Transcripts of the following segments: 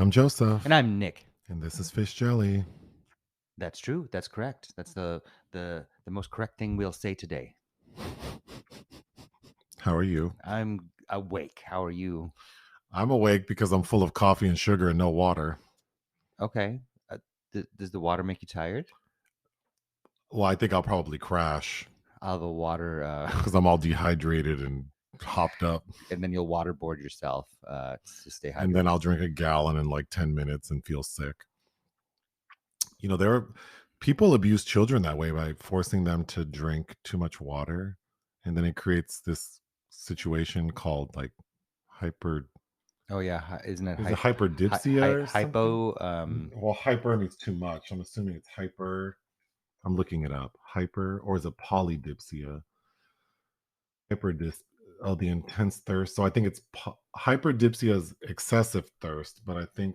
I'm Joseph, And I'm Nick. and this is Fish Jelly. That's true. That's correct. That's the most correct thing we'll say today. How are you? I'm awake. How are you? I'm awake because I'm full of coffee and sugar and no water. Okay. Does the water make you tired? Well, I think I'll probably crash All the water, because I'm all dehydrated and hopped up. and then you'll waterboard yourself to stay And then hydrated. I'll drink a gallon in like 10 minutes and feel sick. You know, there are people abuse children that way by forcing them to drink too much water. And then it creates this situation called like hyper. Oh yeah, isn't it Is it hyperdipsia or something? hypo? Well, hyper means too much. I'm assuming it's hyper. I'm looking it up. Hyper, or is it polydipsia? Hyperdis. Oh, the intense thirst. So I think it's hyperdipsia is excessive thirst, but I think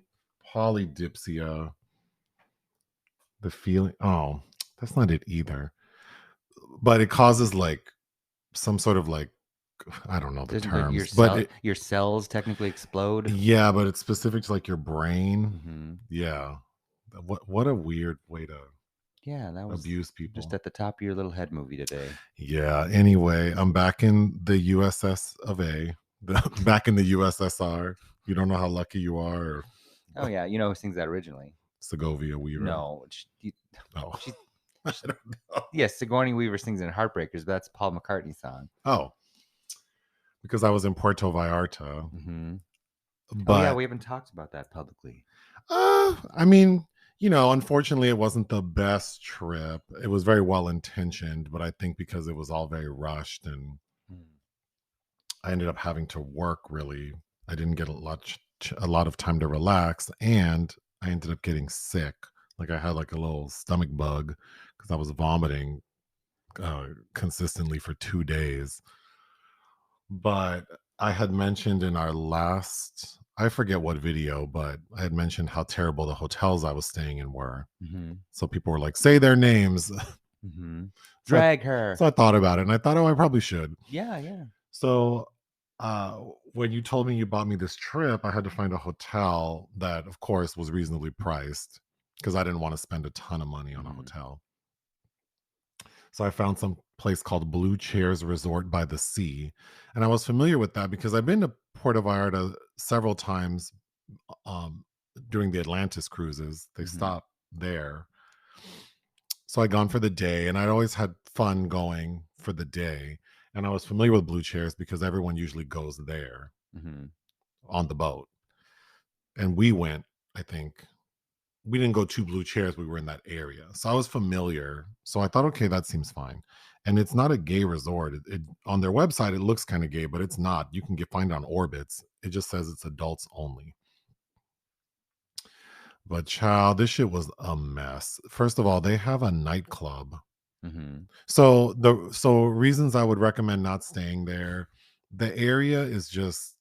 polydipsia, the feeling. Oh, that's not it either. But it causes like some sort of like I don't know the Doesn't like terms, but your cells technically explode? yeah, but it's specific to like your brain. Hmm. Yeah, what a weird way to Yeah, that was abuse just people. at the top of your little head movie today. Yeah. Anyway, I'm back in the USS of A, back in the USSR. You don't know how lucky you are, or Oh yeah, you know who sings that originally? Segovia Weaver. No, Oh, she, I don't know. yes, Sigourney Weaver sings in Heartbreakers, but that's a Paul McCartney song. Oh, because I was in Puerto Vallarta, Hmm. Oh yeah, but we haven't talked about that publicly. I mean, unfortunately, it wasn't the best trip. It was very well intentioned, but I think because it was all very rushed and Hmm. I ended up having to work really. I didn't get a lot of time to relax, and I ended up getting sick. Like I had like a little stomach bug because I was vomiting consistently for 2 days. But I had mentioned in our last, I forget what video, but I had mentioned how terrible the hotels I was staying in were. Hmm. So people were like, "Say their names." Hmm. so I, Drag her. so I thought about it, and I thought, oh, I probably should. Yeah, yeah. So, when you told me you bought me this trip, I had to find a hotel that, of course, was reasonably priced because I didn't want to spend a ton of money on a Hmm. hotel. So I found some place called Blue Chairs Resort by the Sea, and I was familiar with that because I've been to Puerto Vallarta several times um, during the Atlantis cruises. They Hmm. stop there, so I'd gone for the day, and I'd always had fun going for the day. And I was familiar with Blue Chairs because everyone usually goes there Hmm. on the boat. And we went, I think, we didn't go to Blue Chairs, we were in that area. So I was familiar. So I thought, okay, that seems fine. And it's not a gay resort. On their website, it looks kind of gay, but it's not. You can find it on Orbitz. It just says it's adults only. But child, this shit was a mess. First of all, they have a nightclub. Hmm. So reasons I would recommend not staying there. The area is just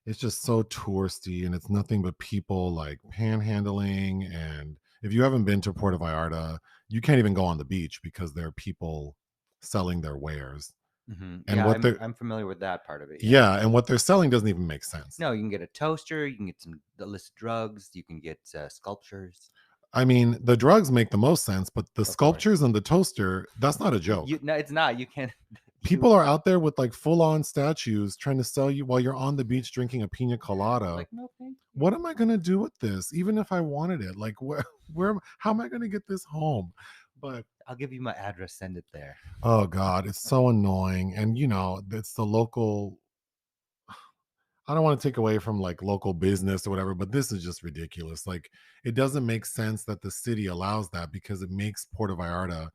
it's just so touristy, and it's nothing but people like panhandling. And if you haven't been to Puerto Vallarta, you can't even go on the beach because there are people selling their wares. Hmm. And Yeah, what they're I'm familiar with that part of it. Yeah. yeah, and what they're selling doesn't even make sense. No, you can get a toaster. You can get some illicit drugs. You can get sculptures. I mean, the drugs make the most sense, but the Of course. sculptures and the toaster, that's not a joke. No, it's not. You can't. You People are out there with like full-on statues trying to sell you while you're on the beach drinking a pina colada. like no thank you. What am I going to do with this? Even if I wanted it, like how am I going to get this home? But I'll give you my address. Send it there. oh God, it's so annoying. And it's the local, I don't want to take away from like local business or whatever, but this is just ridiculous. Like it doesn't make sense that the city allows that because it makes Puerto Vallarta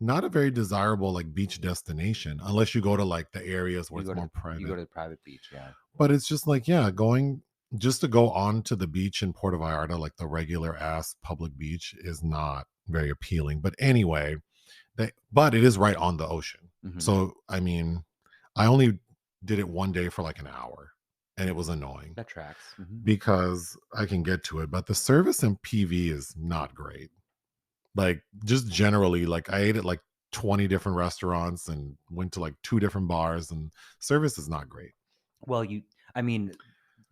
not a very desirable like beach destination unless you go to like the areas where it's more You go private. to the private beach. Yeah. But it's just like, yeah, going just to go on to the beach in Puerto Vallarta, like the regular ass public beach, is not very appealing. But anyway, but it is right on the ocean. Hmm. So I mean, I only did it one day for like an hour, and it was annoying That tracks. Hmm. because I can get to it, but the service in PV is not great. Like just generally, like I ate at like 20 different restaurants and went to like 2 different bars, and service is not great. Well, I mean,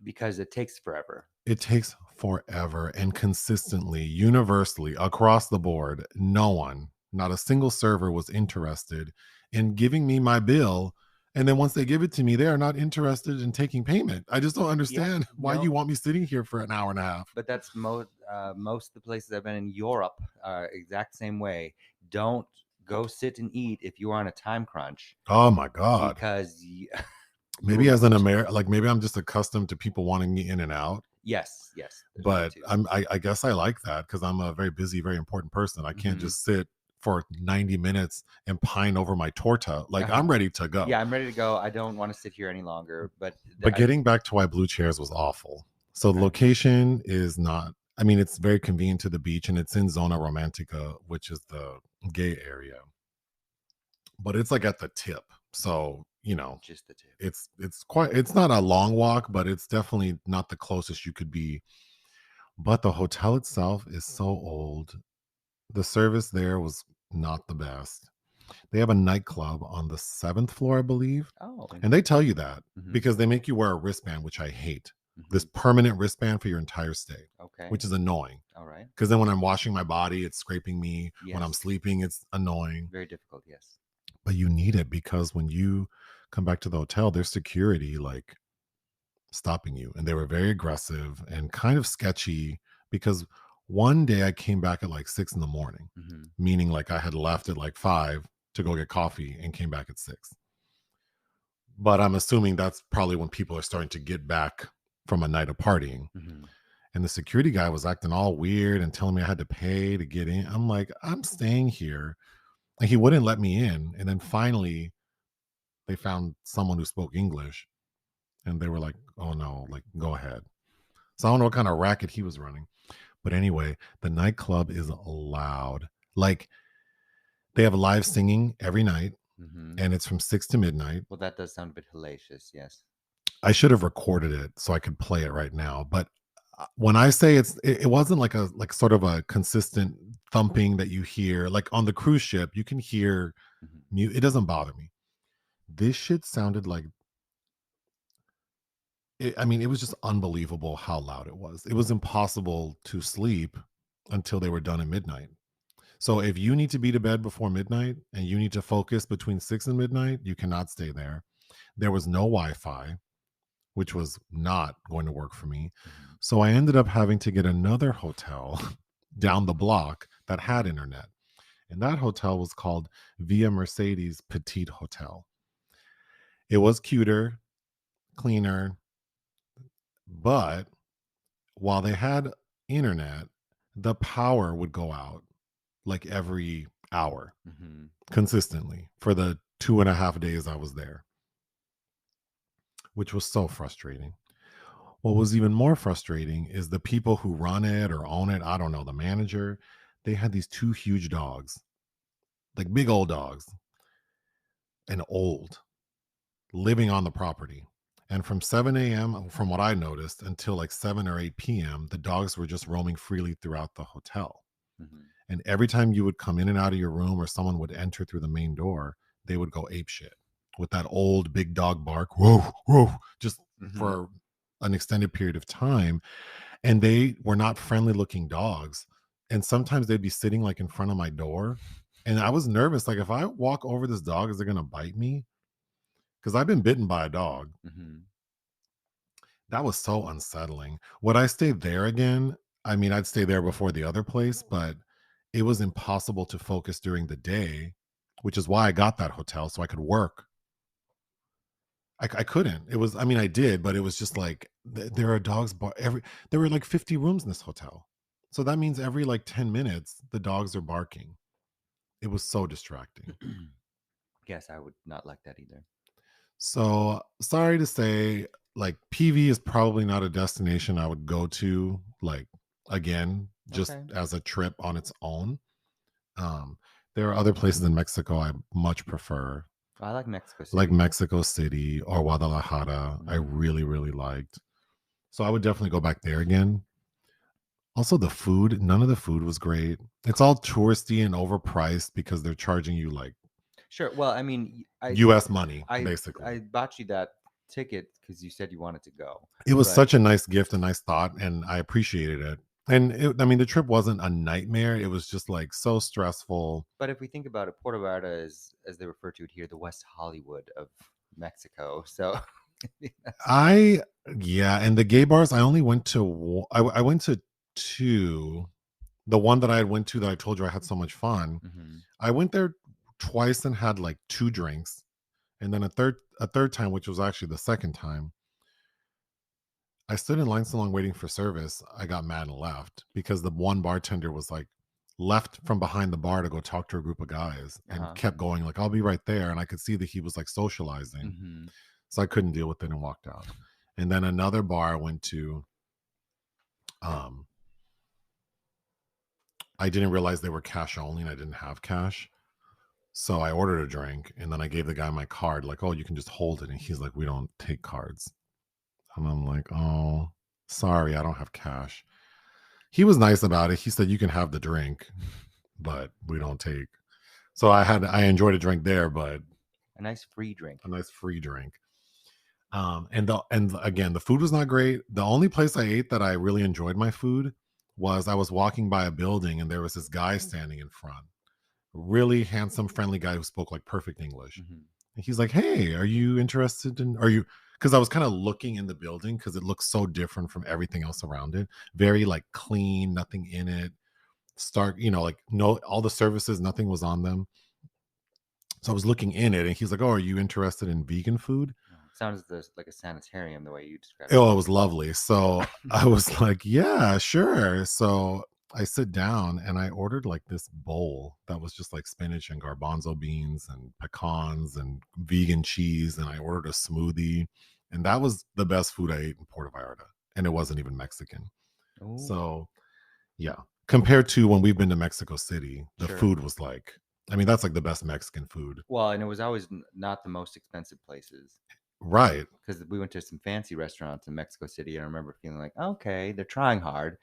because it takes forever. It takes forever and consistently, universally, across the board. No one, not a single server was interested in giving me my bill. And then once they give it to me, they are not interested in taking payment. I just don't Yep. understand why No, you want me sitting here for an hour and a half. but that's most of the places I've been in Europe are exact same way. Don't go sit and eat if you are on a time crunch Oh my God. because you Maybe will. as an American, like maybe I'm just accustomed to people wanting me in and out. Yes, there's that But too. I guess I like that because I'm a very busy, very important person. I can't Mhm. just sit for 90 minutes and pine over my torta. Like Uh-huh. I'm ready to go. Yeah, I'm ready to go. I don't want to sit here any longer. But But getting back to why Blue Chairs was awful. So the okay. location is not, I mean, it's very convenient to the beach and it's in Zona Romantica, which is the gay area. But it's like at the tip. So, you know, Just the tip. it's not a long walk, but it's definitely not the closest you could be. But the hotel itself is so old. The service there was not the best. They have a nightclub on the 7th floor, I believe. Oh, And they tell you that Mhm. because they make you wear a wristband, which I hate. This Mhm. permanent wristband for your entire stay, Okay. which is annoying. All right. Because then when I'm washing my body, it's scraping me. When I'm Yes. sleeping, it's annoying. Very difficult. Yes. But you need it because when you come back to the hotel, there's security like stopping you. And they were very aggressive and kind of sketchy because one day I came back at like 6 in the morning, Mhm. meaning like I had left at like 5 to go get coffee and came back at 6. But I'm assuming that's probably when people are starting to get back from a night of partying. Mhm. And the security guy was acting all weird and telling me I had to pay to get in. I'm like, I'm staying here. And he wouldn't let me in. And then finally, they found someone who spoke English and they were like, oh no, like, go ahead. So I don't know what kind of racket he was running. But anyway, the nightclub is loud. Like, they have live singing every night Mhm. and it's from 6 to midnight. Well, that does sound a bit hellacious. Yes. I should have recorded it so I could play it right now. But when I say it wasn't like a like sort of a consistent thumping that you hear like on the cruise ship. You can hear Mhm. mute. It doesn't bother me. This shit sounded like I mean, it was just unbelievable how loud it was. It was impossible to sleep until they were done at midnight. So if you need to be to bed before midnight and you need to focus between 6 and midnight, you cannot stay there. There was no Wi-Fi, which was not going to work for me. Mhm. So I ended up having to get another hotel down the block that had internet. And that hotel was called Via Mercedes Petite Hotel. It was cuter, cleaner, but while they had internet, the power would go out like every hour Mhm. consistently for the 2.5 days I was there, which was so frustrating. What was even more frustrating is the people who run it or own it. I don't know, the manager. They had these two huge dogs, like big old dogs, and old, living on the property. And from 7 a.m., from what I noticed, until like 7 or 8 p.m., the dogs were just roaming freely throughout the hotel. Mhm. And every time you would come in and out of your room or someone would enter through the main door, they would go ape shit with that old big dog bark, whoa, whoa, just Mhm. for an extended period of time. And they were not friendly looking dogs. And sometimes they'd be sitting like in front of my door. And I was nervous. Like, if I walk over this dog, is it going to bite me? Because I've been bitten by a dog. Mhm. That was so unsettling. Would I stay there again? I mean, I'd stay there before the other place, but it was impossible to focus during the day, which is why I got that hotel so I could work. I couldn't. It was, I mean, I did, but it was just like there are dogs there were like 50 rooms in this hotel. So that means every like 10 minutes, the dogs are barking. It was so distracting. Yes, I would not like that either. So sorry to say, like PV is probably not a destination I would go to, like again, just Okay. as a trip on its own. Um, there are other places in Mexico I much prefer, I like Mexico like City. Mexico City or Guadalajara. I Mhm. really, really liked. So I would definitely go back there again. Also, the food, none of the food was great. It's all touristy and overpriced because they're charging you like Sure. Well, I mean, US money, I basically. bought you that ticket because you said you wanted to go. It was But such a nice gift, a nice thought, and I appreciated it. And I mean, the trip wasn't a nightmare. It was just like so stressful. but if we think about it, Puerto Vallarta is, as they refer to it here, the West Hollywood of Mexico. So that's, I Yeah, and the gay bars I only went to. I went to two. The one that I went to that I told you I had so much fun. mhm. I went there twice and had like two drinks, and then a third time, which was actually the second time. I stood in line so long waiting for service, I got mad and left because the one bartender was like left from behind the bar to go talk to a group of guys and Uh-huh. kept going like I'll be right there, and I could see that he was like socializing. Mm-hmm. So I couldn't deal with it and walked out. And then another bar I went to, um I didn't realize they were cash only and I didn't have cash. So I ordered a drink and then I gave the guy my card like, "Oh, you can just hold it." And he's like, "We don't take cards." And I'm like, "Oh, sorry, I don't have cash." He was nice about it. He said, "You can have the drink, but we don't take." So I enjoyed a drink there, but A nice free drink. a nice free drink. And again, the food was not great. The only place I ate that I really enjoyed my food was I was walking by a building and there was this guy standing in front. Really handsome, friendly guy who spoke like perfect English. Mm-hmm. And he's like, "Hey, are you interested in, are you," because I was kind of looking in the building because it looks so different from everything else around it. Very like clean, nothing in it. Stark, like no, all the services, nothing was on them. So I was looking in it and he's like, "Oh, are you interested in vegan food?" Sounds like a sanitarium the way you described it. Oh, it was lovely. So I was like, "Yeah, sure." So I sit down and I ordered like this bowl that was just like spinach and garbanzo beans and pecans and vegan cheese. And I ordered a smoothie. And that was the best food I ate in Puerto Vallarta. And it wasn't even Mexican. Oh, So yeah, compared to when we've been to Mexico City, the sure. food was like, I mean, that's like the best Mexican food. Well, and it was always not the most expensive places Right. because we went to some fancy restaurants in Mexico City, and I remember feeling like, okay, they're trying hard.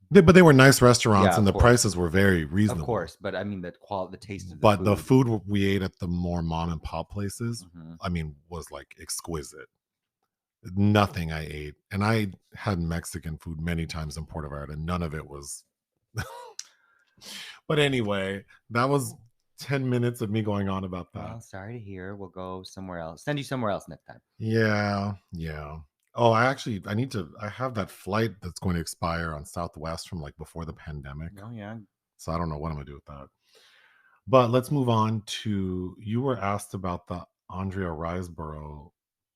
But they were nice restaurants Yeah, and of the course, prices were very of reasonable. course. But I mean, the taste of the But the food. food we ate at the more mom and pop places, Mm-hmm. I mean, was like exquisite. Nothing I ate, and I had Mexican food many times in Puerto Vallarta. None of it was. But anyway, that was 10 minutes of me going on about that. Well, sorry to hear. We'll go somewhere else. Send you somewhere else next time. Yeah, yeah. Oh, I have that flight that's going to expire on Southwest from like before the pandemic. Oh yeah. So I don't know what I'm gonna do with that. But let's move on to, you were asked about the Andrea Riseborough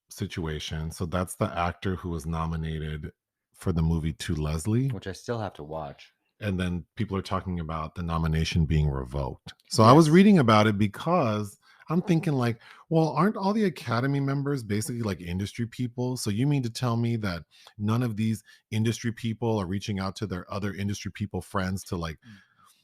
situation. So that's the actor who was nominated for the movie To Leslie. Which I still have to watch. And then people are talking about the nomination being revoked. So I was reading about it because I'm thinking like, well, aren't all the Academy members basically like industry people? So you mean to tell me that none of these industry people are reaching out to their other industry people friends to like,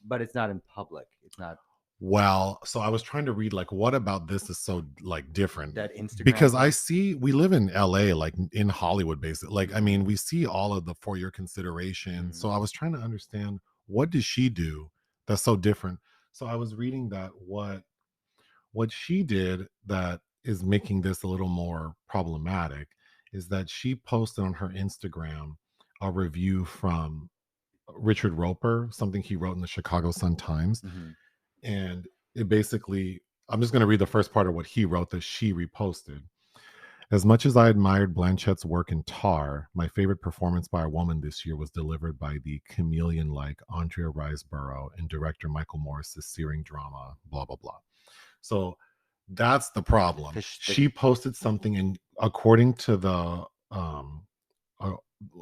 But it's not in public. It's not well, so I was trying to read like what about this is so like different, that Instagram because I thing? see we live in LA, like in Hollywood basically. Like I mean, we see all of the for your consideration. So I was trying to understand, what does she do that's so different? So I was reading that what she did that is making this a little more problematic is that she posted on her Instagram a review from Richard Roper, something he wrote in the Chicago Sun-Times. Mm-hmm. And it basically, I'm just going to read the first part of what he wrote that she reposted. As much as I admired Blanchett's work in Tar, my favorite performance by a woman this year was delivered by the chameleon-like Andrea Riseborough in director Michael Morris's searing drama, blah, blah, blah. So that's the problem. She posted something, and according to uh,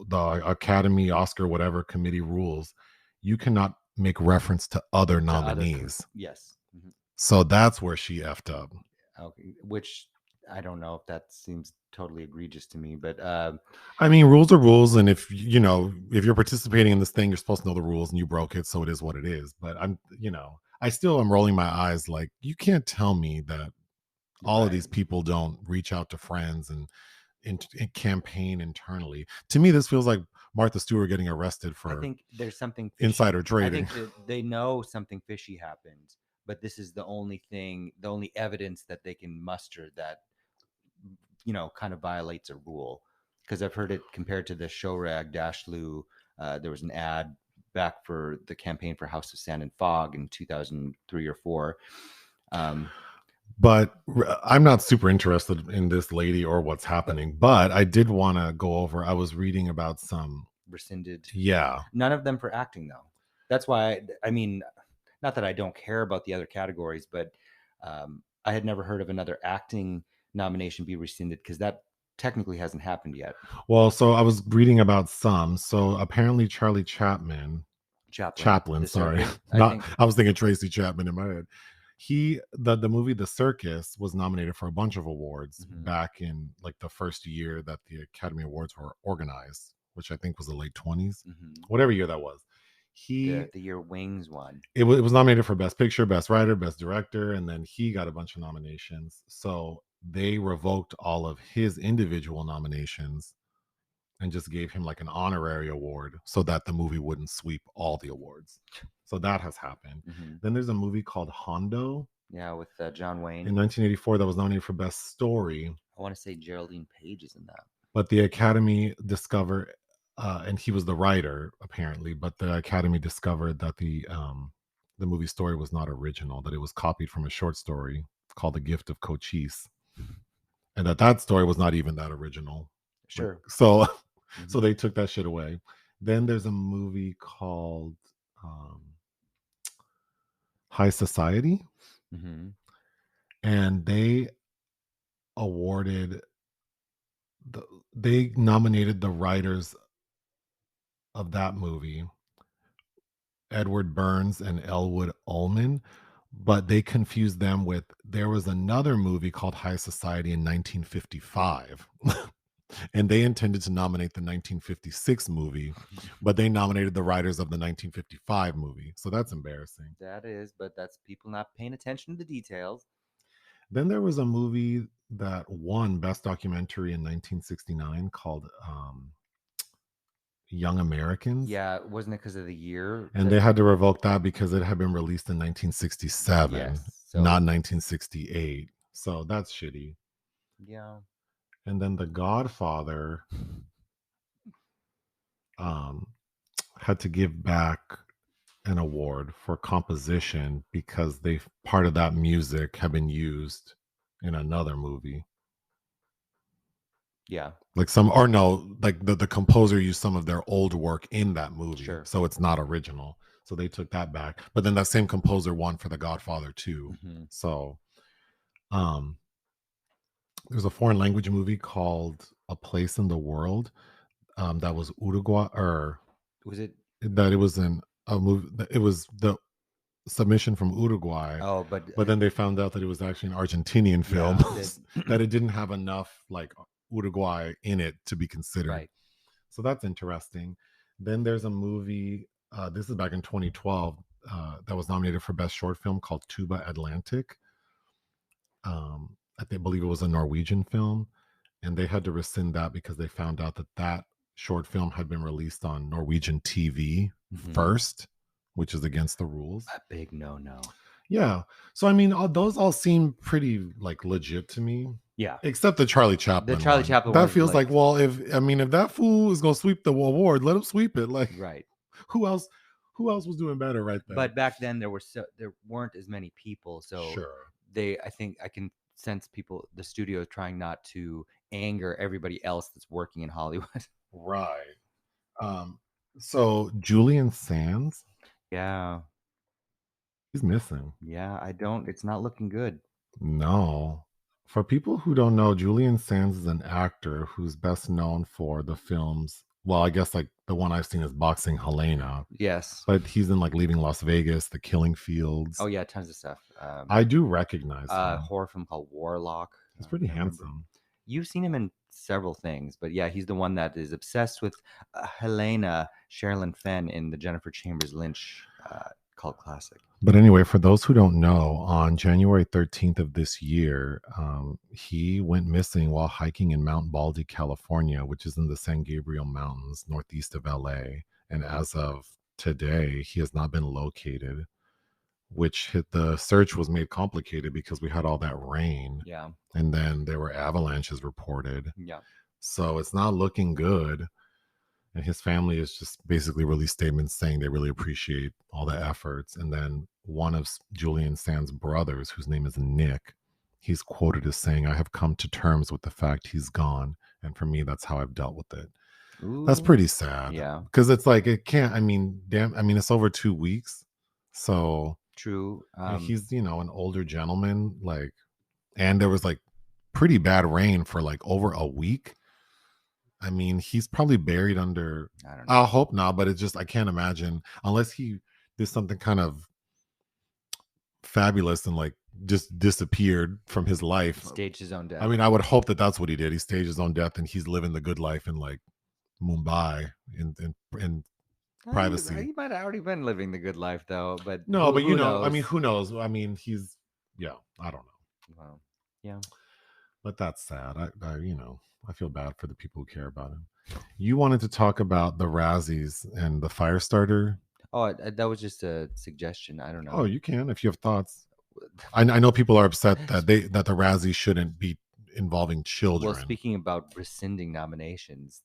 the Academy, Oscar, whatever committee rules, you cannot make reference to other nominees. Yes. Mm-hmm. So that's where she effed up. Okay. Which I don't know if that seems totally egregious to me, but I mean, rules are rules, and if if you're participating in this thing, you're supposed to know the rules, and you broke it, so it is what it is. But I still am rolling my eyes, like you can't tell me that all of these people don't reach out to friends and campaign internally. To me, this feels like Martha Stewart getting arrested for, I think there's something fishy, insider trading. I think that they know something fishy happened, but this is the only evidence that they can muster that kind of violates a rule, because I've heard it compared to the show rag Dash Lou. There was an ad back for the campaign for House of Sand and Fog in 2003 or 4. But I'm not super interested in this lady or what's happening, but I did want to go over, I was reading about some Rescinded. Yeah. None of them for acting, though. That's why, I mean, not that I don't care about the other categories, but I had never heard of another acting nomination be rescinded, because that technically hasn't happened yet. Well, so I was reading about some. So apparently Charlie Chaplin, The sorry. Circus, I was thinking Tracy Chapman in my head. The movie The Circus was nominated for a bunch of awards back in like the first year that the Academy Awards were organized, which I think was the late 20s, whatever year that was. The year Wings won. It was nominated for Best Picture, Best Writer, Best Director, and then he got a bunch of nominations. So they revoked all of his individual nominations and just gave him like an honorary award so that the movie wouldn't sweep all the awards. So that has happened. Then there's a movie called Hondo. Yeah, with John Wayne. In 1984, that was nominated for Best Story. I want to say Geraldine Page is in that. But the Academy discovered, and he was the writer apparently, but the Academy discovered that the movie story was not original, that it was copied from a short story called The Gift of Cochise. And that story was not even that original. Sure. So so they took that shit away. Then there's a movie called High Society. And they nominated the writers of that movie, Edward Burns and Elwood Ullman, but they confused them with, there was another movie called High Society in 1955. And they intended to nominate the 1956 movie, but they nominated the writers of the 1955 movie. So that's embarrassing. That is, but that's people not paying attention to the details. Then there was a movie that won Best Documentary in 1969 called Young Americans. Yeah, wasn't it because of the year? And they had to revoke that because it had been released in 1967, not 1968. So that's shitty. Yeah. And then The Godfather had to give back an award for composition because part of that music had been used in another movie. Yeah. Like the composer used some of their old work in that movie. Sure. So it's not original. So they took that back. But then that same composer won for The Godfather too. So there's a foreign language movie called A Place in the World that was Uruguay, or was it that it was in a movie? It was the submission from Uruguay. Oh, but then they found out that it was actually an Argentinian film, that it didn't have enough like Uruguay in it to be considered. Right. So that's interesting. Then there's a movie, this is back in 2012, that was nominated for Best Short Film called Tuba Atlantic. I believe it was a Norwegian film, and they had to rescind that because they found out that short film had been released on Norwegian TV first, which is against the rules. A big no. Yeah. So I mean, those all seem pretty like legit to me. Yeah. Except the Charlie Chaplin. Chaplin. That feels like, well, if that fool is gonna sweep the award, let him sweep it. Like, right. Who else was doing better right there? But back then there weren't as many people, so sure. I think I can sense the studio trying not to anger everybody else that's working in Hollywood. Right. So Julian Sands. Yeah. He's missing. Yeah, it's not looking good. No. For people who don't know, Julian Sands is an actor who's best known for the films. Well, I guess like the one I've seen is Boxing Helena. Yes. But he's in like Leaving Las Vegas, The Killing Fields. Oh, yeah, tons of stuff. I do recognize him. A horror film called Warlock. He's pretty handsome. You've seen him in several things, but yeah, he's the one that is obsessed with Helena, Sherilyn Fenn in the Jennifer Chambers Lynch cult classic. But anyway, for those who don't know, on January 13th of this year, he went missing while hiking in Mount Baldy, California, which is in the San Gabriel Mountains, northeast of LA. And as of today, he has not been located. which hit the search was made complicated because we had all that rain. Yeah. And then there were avalanches reported. Yeah. So it's not looking good. And his family has just basically released statements saying they really appreciate all the efforts. And then one of Julian Sand's brothers, whose name is Nick, he's quoted as saying, "I have come to terms with the fact he's gone. And for me, that's how I've dealt with it." That's Ooh. pretty sad. Yeah. Because it's like, it can't, I mean, damn, I mean, it's over 2 weeks. So True. he's, an older gentleman. Like, and there was like pretty bad rain for like over a week. I mean, he's probably buried under. I don't know. I hope not, but it's just I can't imagine unless he did something kind of fabulous and like just disappeared from his life. Staged his own death. I mean, I would hope that that's what he did. He staged his own death and he's living the good life in like Mumbai in privacy. He might have already been living the good life though, but No, but who knows? I mean, who knows? I mean, he's I don't know. Well, yeah. But that's sad. I feel bad for the people who care about him. You wanted to talk about the Razzies and the fire starter. Oh, that was just a suggestion. I don't know. Oh, you can if you have thoughts. I know people are upset that the Razzies shouldn't be involving children. Well, speaking about rescinding nominations,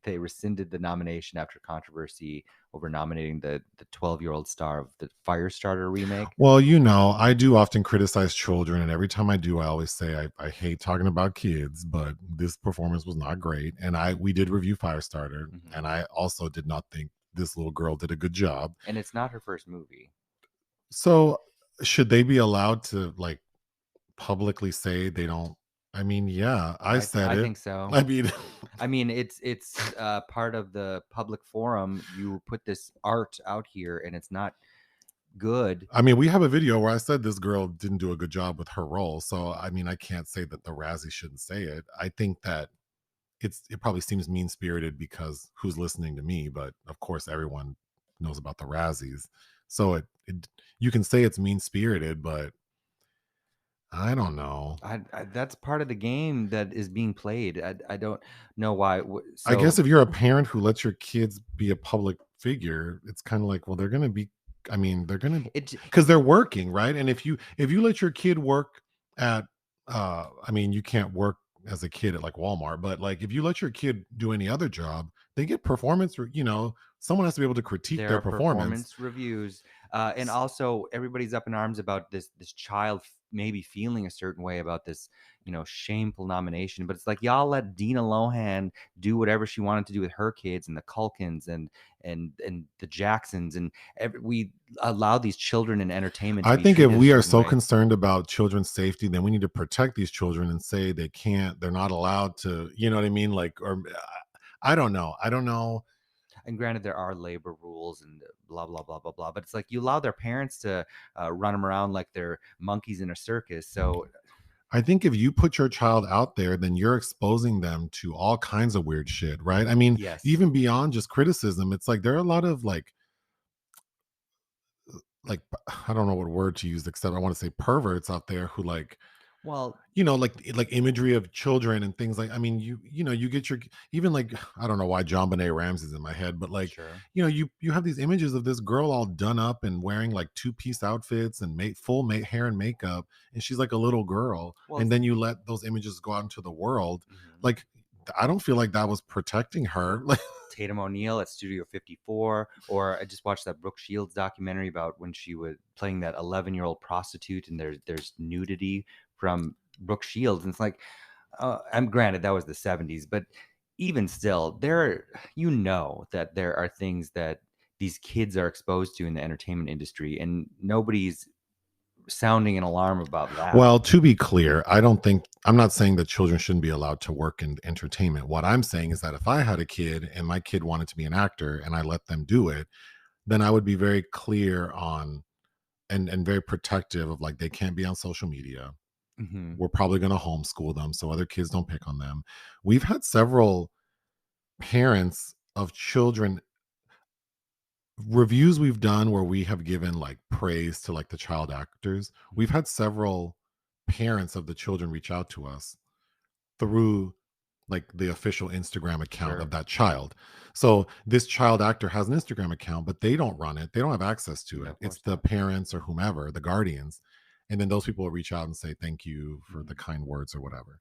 they rescinded the nomination after controversy over nominating the 12-year-old star of the Firestarter remake. Well, I do often criticize children, and every time I do, I always say I hate talking about kids, but this performance was not great. And we did review Firestarter, and I also did not think this little girl did a good job. And it's not her first movie. So should they be allowed to like publicly say they don't? I mean, yeah, I said it. I think so. I mean, it's part of the public forum. You put this art out here, and it's not good. I mean, we have a video where I said this girl didn't do a good job with her role. So, I mean, I can't say that the Razzie shouldn't say it. I think that it probably seems mean spirited because who's listening to me? But of course, everyone knows about the Razzies. So you can say it's mean spirited, but I don't know. That's part of the game that is being played. I don't know why. I guess if you're a parent who lets your kids be a public figure, it's kind of like, well, they're going to be. I mean, they're going to because they're working, right? And if you let your kid work at, I mean, you can't work as a kid at like Walmart, but like if you let your kid do any other job, they get performance. Someone has to be able to critique their performance reviews, and also everybody's up in arms about this child maybe feeling a certain way about this, shameful nomination. But it's like, y'all let Dina Lohan do whatever she wanted to do with her kids and the Culkins and the Jacksons, and we allow these children in entertainment. I think if we are so concerned about children's safety, then we need to protect these children and say they're not allowed to, you know what I mean? Like, or I don't know. And granted, there are labor rules and blah, blah, blah, blah, blah. But it's like you allow their parents to run them around like they're monkeys in a circus. So I think if you put your child out there, then you're exposing them to all kinds of weird shit, right? I mean, yes. Even beyond just criticism, it's like there are a lot of like I don't know what word to use, except I want to say perverts out there who like, well, like imagery of children and things like, I mean, you get your, even like, I don't know why John Benet Ramsey's in my head, but like, sure. You have these images of this girl all done up and wearing like 2-piece outfits and full hair and makeup. And she's like a little girl. Well, and then you let those images go out into the world. Like, I don't feel like that was protecting her. Like Tatum O'Neal at Studio 54, or I just watched that Brooke Shields documentary about when she was playing that 11-year-old prostitute, and there's nudity from Brooke Shields, and it's like, I'm granted that was the 70s, but even still, that there are things that these kids are exposed to in the entertainment industry, and nobody's sounding an alarm about that. Well, to be clear, I'm not saying that children shouldn't be allowed to work in entertainment. What I'm saying is that if I had a kid and my kid wanted to be an actor and I let them do it, then I would be very clear on and very protective of like, they can't be on social media. We're probably going to homeschool them so other kids don't pick on them. We've had several parents of children reviews we've done where we have given like praise to like the child actors. We've had several parents of the children reach out to us through like the official Instagram account Sure. of that child. So this child actor has an Instagram account, but they don't run it. They don't have access to No, it. of It's course the not. parents or whomever, the guardians. And then those people will reach out and say thank you for the Mhm. kind words or whatever.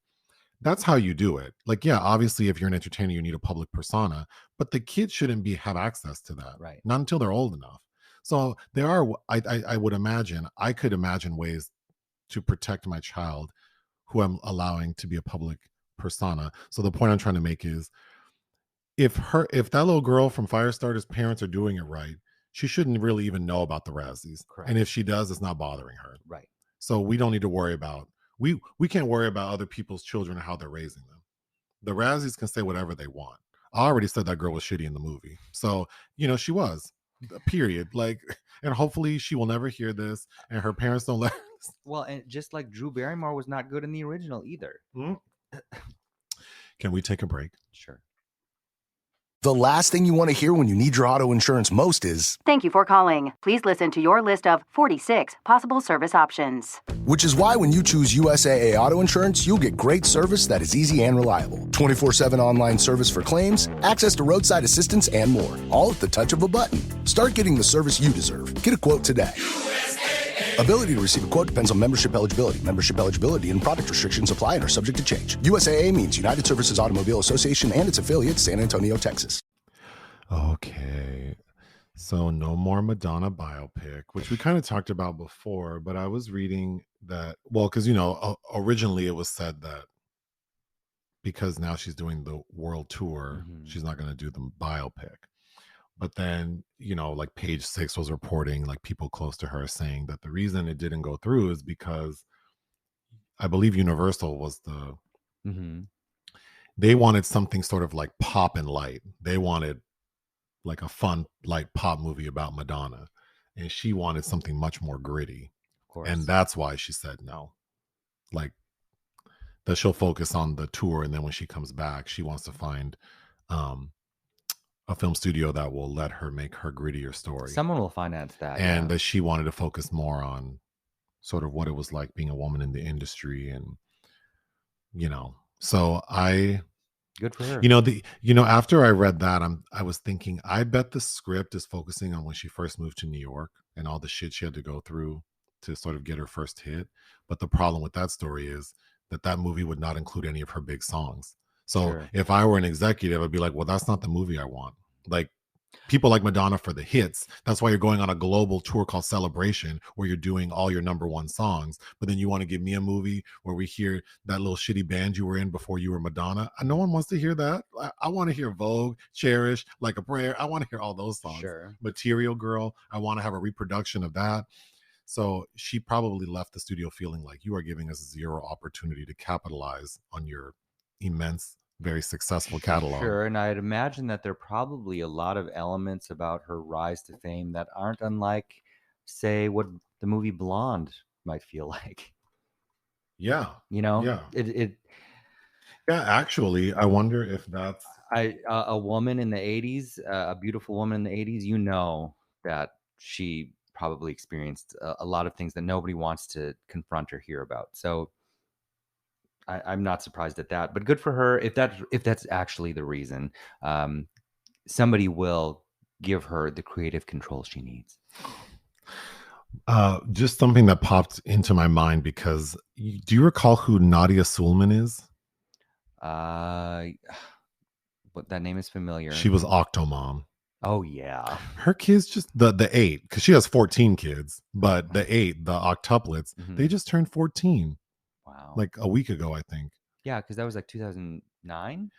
That's how you do it. Like, yeah, obviously, if you're an entertainer, you need a public persona, but the kids shouldn't be have access to that, Right. not until they're old enough. So there are, I would imagine, I could imagine ways to protect my child who I'm allowing to be a public persona. So the point I'm trying to make is, if that little girl from Firestarter's parents are doing it right, she shouldn't really even know about the Razzies. Correct. And if she does, it's not bothering her. Right. So we don't need to worry about we can't worry about other people's children and how they're raising them. The Razzies can say whatever they want. I already said that girl was shitty in the movie. So, she was. Period. Like, and hopefully she will never hear this and her parents don't let her. Well, and just like Drew Barrymore was not good in the original either. Can we take a break? Sure. The last thing you want to hear when you need your auto insurance most is, "Thank you for calling. Please listen to your list of 46 possible service options." which is why when you choose USAA Auto Insurance, you'll get great service that is easy and reliable. 24/7 online service for claims, access to roadside assistance, and more, all at the touch of a button. Start getting the service you deserve. Get a quote today. Ability to receive a quote depends on membership eligibility. Membership eligibility and product restrictions apply and are subject to change. USAA means United Services Automobile Association and its affiliate, San Antonio, Texas. Okay. So no more Madonna biopic, which we kind of talked about before, but I was reading that, well, because, originally it was said that because now she's doing the world tour, she's not going to do the biopic. But then, like Page Six was reporting, like people close to her saying that the reason it didn't go through is because I believe Universal was they wanted something sort of like pop and light. They wanted like a fun, light pop movie about Madonna. And she wanted something much more gritty. Of course. And that's why she said no. Like that she'll focus on the tour. And then when she comes back, she wants to find a film studio that will let her make her grittier story. Someone will finance that. And that she wanted to focus more on sort of what it was like being a woman in the industry. And, so good for her. After I read that, I was thinking, I bet the script is focusing on when she first moved to New York and all the shit she had to go through to sort of get her first hit. But the problem with that story is that movie would not include any of her big songs. So if I were an executive, I'd be like, well, that's not the movie I want. Like, people like Madonna for the hits. That's why you're going on a global tour called Celebration, where you're doing all your number one songs. But then you want to give me a movie where we hear that little shitty band you were in before you were Madonna. No one wants to hear that. I want to hear Vogue, Cherish, Like a Prayer. I want to hear all those songs. Sure. Material Girl. I want to have a reproduction of that. So she probably left the studio feeling like, you are giving us zero opportunity to capitalize on your immense, very successful catalog. Sure, and I'd imagine that there are probably a lot of elements about her rise to fame that aren't unlike, say, what the movie Blonde might feel like. Yeah. Yeah. Yeah, actually, I wonder if that's a woman in the 80s, a beautiful woman in the 80s, that she probably experienced a lot of things that nobody wants to confront or hear about. So I'm not surprised at that, but good for her. If that's actually the reason, somebody will give her the creative control she needs. Just something that popped into my mind, because do you recall who Nadya Suleman is? But that name is familiar. She was Octomom. Oh yeah. Her kids, just the 8, because she has 14 kids, but the 8, the octuplets, they just turned 14. Wow. Like a week ago, I think. Yeah, because that was like 2009.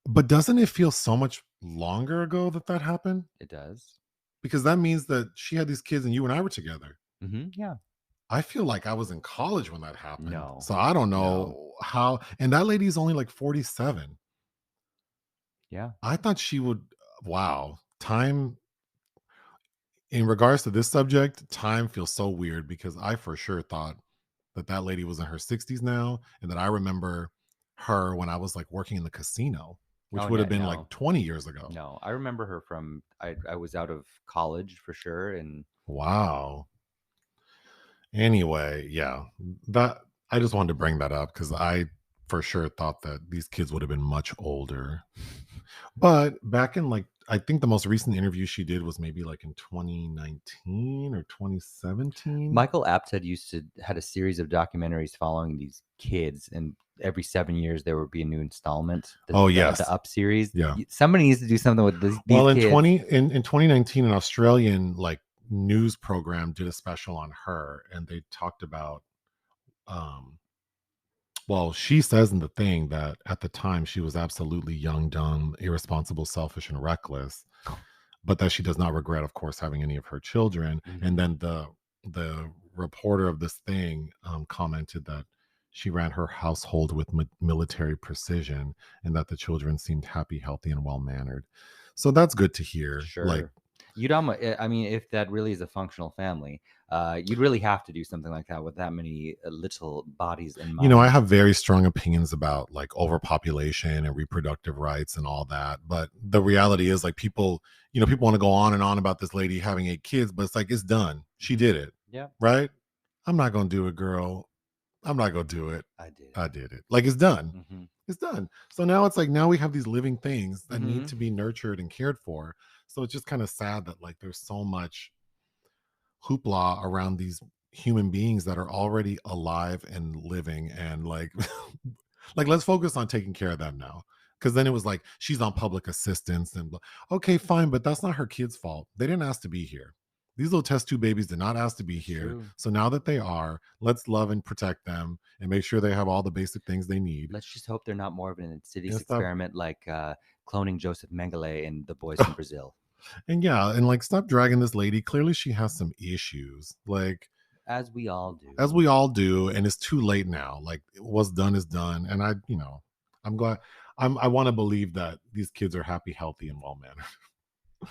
But doesn't it feel so much longer ago that happened? It does. Because that means that she had these kids and you and I were together. Yeah. I feel like I was in college when that happened. No. So I don't know how. And that lady's only like 47. Yeah. I thought she would. Wow. Time. In regards to this subject, time feels so weird, because I for sure thought that lady was in her 60s now. And that I remember her when I was like working in the casino, which would have been like 20 years ago. No, I remember her from, I was out of college for sure. And wow. Anyway, yeah, that I just wanted to bring that up because I for sure thought that these kids would have been much older. But back in like, I think the most recent interview she did was maybe like in 2019 or 2017. Michael Apted had a series of documentaries following these kids, and every 7 years there would be a new installment. Yes. The Up series. Yeah. Somebody needs to do something with these Well, in kids. 2019, an Australian like news program did a special on her, and they talked about well, she says in the thing that at the time she was absolutely young, dumb, irresponsible, selfish, and reckless, but that she does not regret, of course, having any of her children. Mhm. And then the reporter of this thing commented that she ran her household with military precision, and that the children seemed happy, healthy, and well mannered. So that's good to hear. Sure. Like, I mean, if that really is a functional family, you'd really have to do something like that with that many little bodies and minds. you know, I have very strong opinions about like overpopulation and reproductive rights and all that. But the reality is, like, people want to go on and on about this lady having 8 kids, but it's like, it's done. She did it. Yeah. Right? I'm not going to do it, girl. I'm not going to do it. I did it. Like, it's done. Mm-hmm. It's done. So now it's like, now we have these living things that Mm-hmm. need to be nurtured and cared for. So it's just kind of sad that like there's so much hoopla around these human beings that are already alive and living, and like like, let's focus on taking care of them now. Because then it was like, she's on public assistance and okay, fine, but that's not her kids' fault. They didn't ask to be here. These little test tube babies did not ask to be here. True. So now that they are, let's love and protect them and make sure they have all the basic things they need. Let's just hope they're not more of an insidious And stop- experiment like cloning Joseph Mengele in The Boys from Brazil. And yeah, and like, stop dragging this lady. Clearly she has some issues. Like, As we all do. And it's too late now. Like, what's done is done. And I'm glad. I want to believe that these kids are happy, healthy, and well mannered.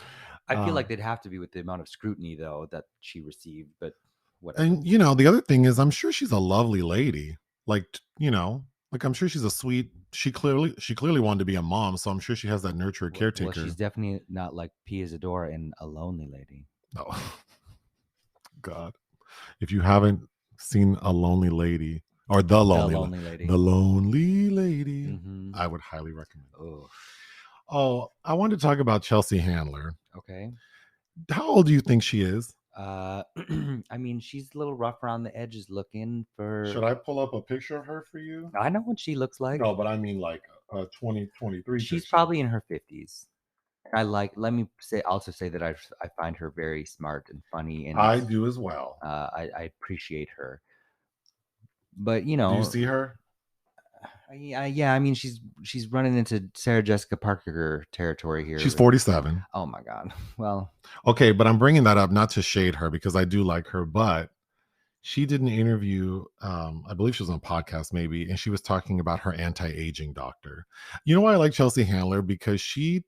I feel like they'd have to be with the amount of scrutiny though that she received, but whatever. And the other thing is, I'm sure she's a lovely lady. Like, like, I'm sure she's a sweet. She clearly wanted to be a mom, so I'm sure she has that nurturer caretaker. Well, she's definitely not like Pia Zadora in A Lonely Lady. No. God, if you haven't seen A Lonely Lady or The Lonely Lady, Mm-hmm. I would highly recommend it. Oh, I wanted to talk about Chelsea Handler. Okay. How old do you think she is? I mean, she's a little rough around the edges looking for... Should I pull up a picture of her for you? I know what she looks like. No, but I mean like 2023. She's probably in her 50s. Let me also say that I find her very smart and funny. And I do as well. I appreciate her. But, Do you see her? Yeah, I mean, she's running into Sarah Jessica Parker territory here. She's 47. Oh my God. Well, okay, but I'm bringing that up not to shade her, because I do like her, but she did an interview, I believe she was on a podcast maybe, and she was talking about her anti-aging doctor. You know why I like Chelsea Handler? Because she's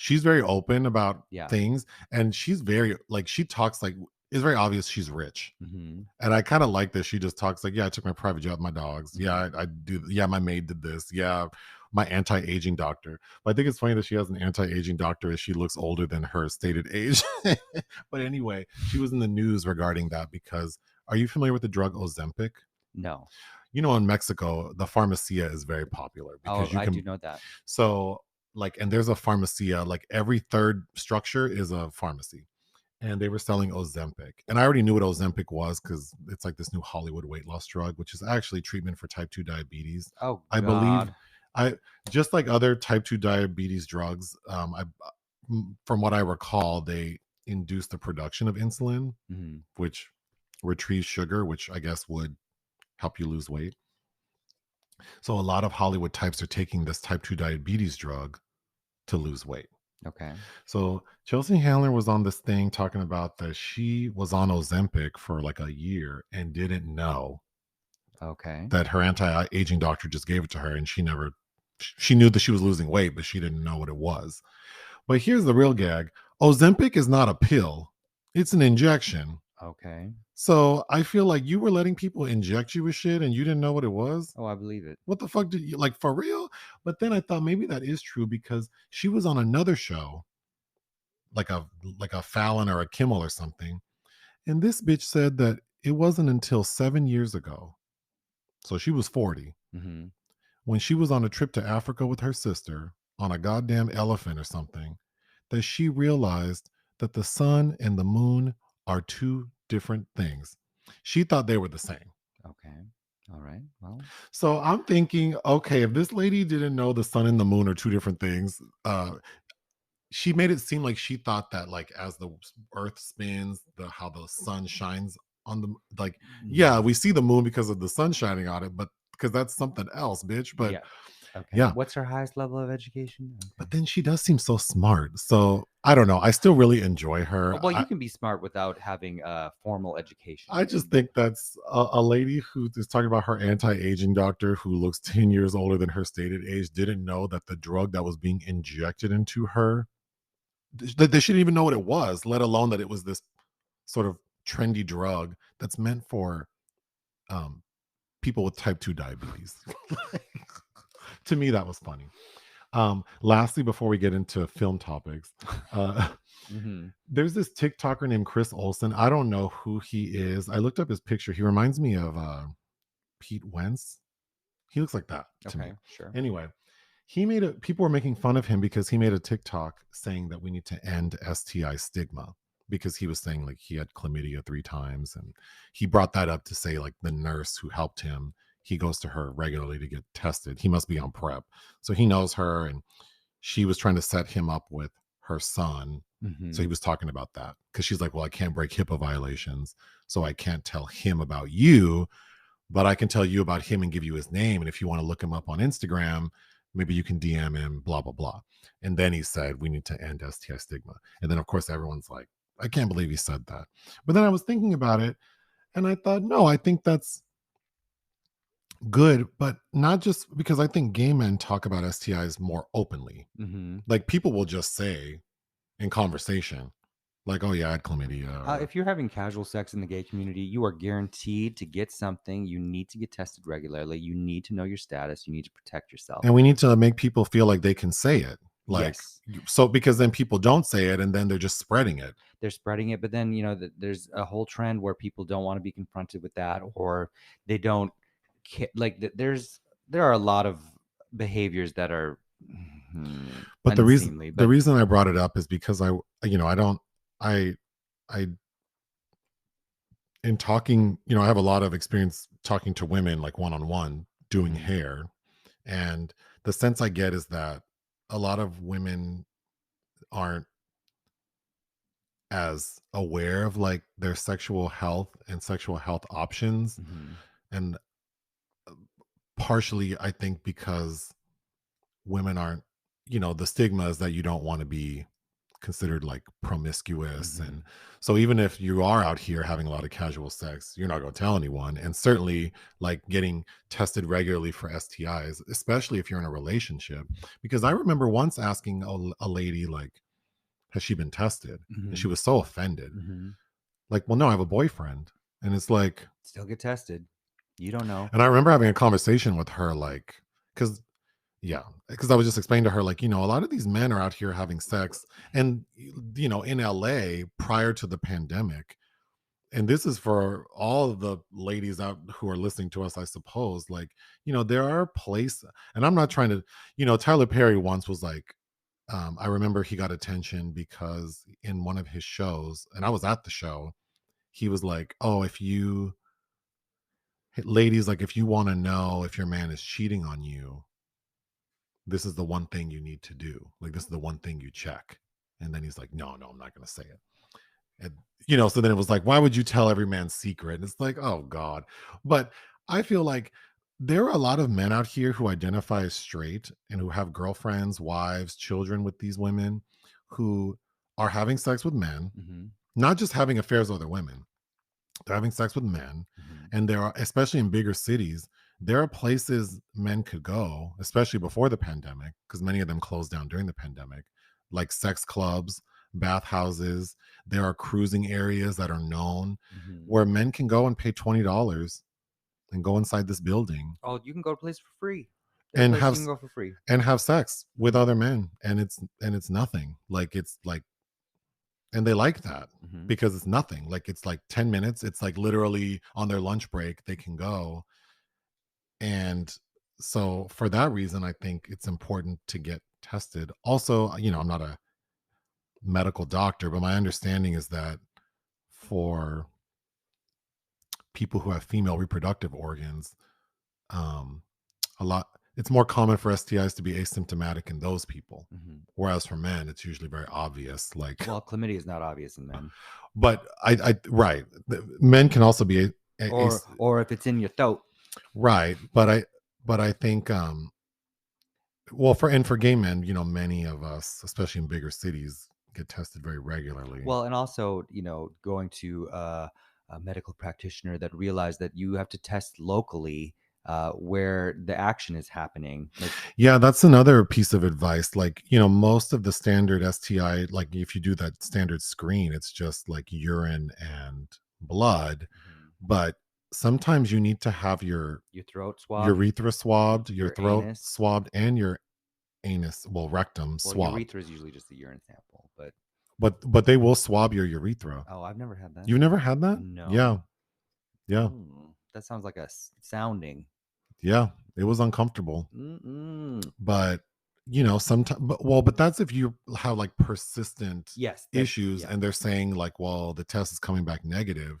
very open about things, and she's very, like, she talks like, it's very obvious she's rich. Mm-hmm. And I kind of like this. She just talks like, yeah, I took my private jet with my dogs. Yeah, I do. Yeah, my maid did this. Yeah, my anti-aging doctor. But I think it's funny that she has an anti-aging doctor as she looks older than her stated age. But anyway, she was in the news regarding that because, are you familiar with the drug Ozempic? No. In Mexico, the pharmacia is very popular. Because I do know that. So, like, and there's a pharmacia, like every third structure is a pharmacy. And they were selling Ozempic. And I already knew what Ozempic was because it's like this new Hollywood weight loss drug, which is actually treatment for type 2 diabetes. Oh, I believe just like other type 2 diabetes drugs, from what I recall, they induce the production of insulin, mm-hmm. which retrieves sugar, which I guess would help you lose weight. So a lot of Hollywood types are taking this type 2 diabetes drug to lose weight. Okay. So Chelsea Handler was on this thing talking about that she was on Ozempic for like a year and didn't know. Okay. That her anti-aging doctor just gave it to her, and she knew that she was losing weight, but she didn't know what it was. But here's the real gag. Ozempic is not a pill. It's an injection. Okay. So I feel like you were letting people inject you with shit and you didn't know what it was. Oh, I believe it. What the fuck did you, like, for real? But then I thought maybe that is true because she was on another show, like a Fallon or a Kimmel or something. And this bitch said that it wasn't until 7 years ago, so she was 40, mm-hmm. when she was on a trip to Africa with her sister on a goddamn elephant or something, that she realized that the sun and the moon are two different things. She thought they were the same. Okay. All right. Well, So I'm thinking, okay, if this lady didn't know the sun and the moon are two different things, she made it seem like she thought that, like, as the earth spins, how the sun shines on the, like, yeah, we see the moon because of the sun shining on it, but because that's something else, bitch. But yeah. Okay. yeah. What's her highest level of education? But Okay. then she does seem so smart. So I don't know. I still really enjoy her. Well, you can be smart without having a formal education. I just think that's a lady who is talking about her anti-aging doctor who looks 10 years older than her stated age didn't know that the drug that was being injected into her, that they shouldn't even know what it was, let alone that it was this sort of trendy drug that's meant for people with type 2 diabetes. To me, that was funny. Lastly, before we get into film topics, there's this TikToker named Chris Olsen. I don't know who he is. I looked up his picture. He reminds me of Pete Wentz. He looks like that to me. Sure. Anyway, people were making fun of him because he made a TikTok saying that we need to end STI stigma, because he was saying like he had chlamydia 3 times, and he brought that up to say like the nurse who helped him, he goes to her regularly to get tested. He must be on PrEP. So he knows her, and she was trying to set him up with her son. So he was talking about that because she's like, well, I can't break HIPAA violations, so I can't tell him about you, but I can tell you about him and give you his name. And if you want to look him up on Instagram, maybe you can DM him, blah, blah, blah. And then he said, we need to end STI stigma. And then, of course, everyone's like, I can't believe he said that. But then I was thinking about it, and I thought, no, I think that's good, but not just because I think gay men talk about STIs more openly. Like, people will just say in conversation, like, oh yeah, I had chlamydia. If you're having casual sex in the gay community, you are guaranteed to get something. You need to get tested regularly. You need to know your status. You need to protect yourself. And we need to make people feel like they can say it. Like, yes. So because then people don't say it, and then they're just spreading it. They're spreading it, but then, you know, there's a whole trend where people don't want to be confronted with that, or they don't like. There are a lot of behaviors that are. But the unseemly, reason I brought it up is because I in talking, I have a lot of experience talking to women, like one-on-one, doing hair. And the sense I get is that a lot of women aren't as aware of like their sexual health and sexual health options. And partially, I think because women aren't, the stigma is that you don't want to be considered like promiscuous. And so even if you are out here having a lot of casual sex, you're not going to tell anyone. And certainly like getting tested regularly for STIs, especially if you're in a relationship. Because I remember once asking a lady, like, has she been tested? And she was so offended. Like, well, no, I have a boyfriend. And it's like, still get tested. You don't know. And I remember having a conversation with her, like, because I was just explaining to her, like, a lot of these men are out here having sex, and in LA prior to the pandemic, and this is for all of the ladies out who are listening to us, I suppose, like, there are places, and I'm not trying to, Tyler Perry once was like, I remember he got attention because in one of his shows, and I was at the show, he was like, oh, ladies, like, if you want to know if your man is cheating on you, this is the one thing you need to do. Like, this is the one thing you check. And then he's like, no, I'm not going to say it. And, so then it was like, why would you tell every man's secret? And it's like, oh God. But I feel like there are a lot of men out here who identify as straight and who have girlfriends, wives, children with these women who are having sex with men, not just having affairs with other women. They're having sex with men. And there are, especially in bigger cities, there are places men could go, especially before the pandemic, because many of them closed down during the pandemic, like sex clubs, bathhouses. There are cruising areas that are known where men can go and pay $20 and go inside this building. Oh, you can go to a place for free. And you can go for free and have sex with other men, and it's nothing. Like, it's like, and they like that because it's nothing. Like, it's like 10 minutes. It's like literally on their lunch break they can go. And So for that reason, I think it's important to get tested. Also, I'm not a medical doctor, but my understanding is that for people who have female reproductive organs, um, a lot it's more common for STIs to be asymptomatic in those people, whereas for men, it's usually very obvious. Like, Well, chlamydia is not obvious in men, but right, men can also be or if it's in your throat, right. But I think, well, for gay men, many of us, especially in bigger cities, get tested very regularly. well, and also going to a medical practitioner that realized that you have to test locally where the action is happening. Like, yeah, that's another piece of advice. Like, most of the standard STI, like if you do that standard screen, it's just like urine and blood. But sometimes you need to have your throat swab, urethra swabbed, your throat anus swabbed, and your anus, rectum well, swabbed. urethra is usually just a urine sample, But they will swab your urethra. oh, I've never had that. You've never had that? No. Yeah. That sounds like a sounding. Yeah, it was uncomfortable. But sometimes, but that's if you have like persistent issues, and they're saying like, well, the test is coming back negative,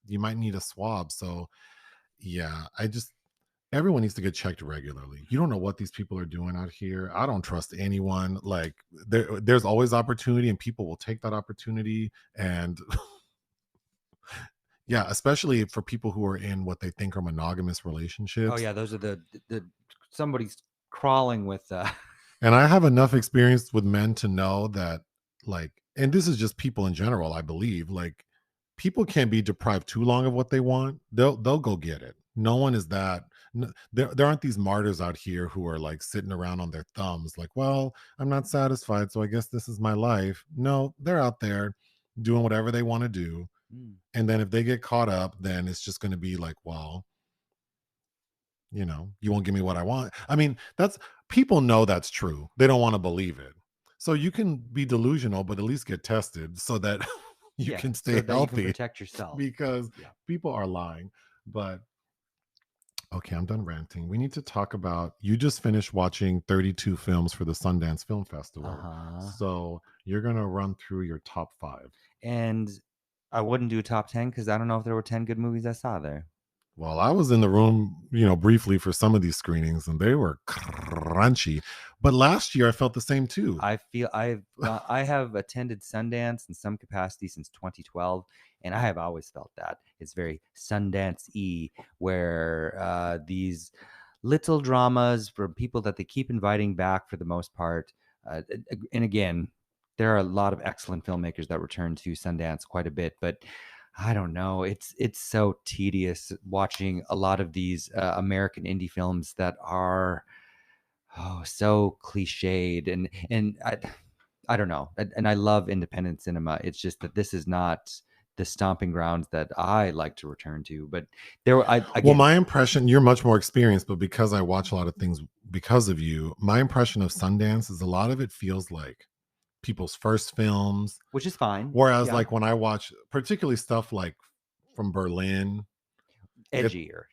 you might need a swab. So yeah, everyone needs to get checked regularly. You don't know what these people are doing out here. I don't trust anyone. Like there's always opportunity, and people will take that opportunity. And yeah, especially for people who are in what they think are monogamous relationships. Oh yeah, those are the somebody's crawling with And I have enough experience with men to know that, like, and this is just people in general, I believe, like, people can't be deprived too long of what they want. They'll go get it. No one is that. There aren't these martyrs out here who are like sitting around on their thumbs, like, well, I'm not satisfied, so I guess this is my life. No, they're out there doing whatever they want to do. And then if they get caught up, then it's just going to be like, well, you won't give me what I want. I mean, people know that's true. They don't want to believe it. So you can be delusional, but at least get tested so that you can stay healthy. You can protect yourself. Because people are lying. But okay, I'm done ranting. We need to talk about, you just finished watching 32 films for the Sundance Film Festival. So you're going to run through your top 5. And I wouldn't do a top 10 because I don't know if there were 10 good movies I saw there. Well, I was in the room, briefly for some of these screenings, and they were crunchy. But last year, I felt the same too. I feel I have attended Sundance in some capacity since 2012, and I have always felt that it's very Sundance-y, where these little dramas from people that they keep inviting back for the most part, and again, there are a lot of excellent filmmakers that return to Sundance quite a bit, but I don't know. It's so tedious watching a lot of these American indie films that are so cliched, and I don't know. And I love independent cinema. It's just that this is not the stomping grounds that I like to return to. But well, my impression, you're much more experienced, but because I watch a lot of things because of you, my impression of Sundance is a lot of it feels like people's first films, which is fine. Whereas like when I watch particularly stuff like from Berlin, edgier,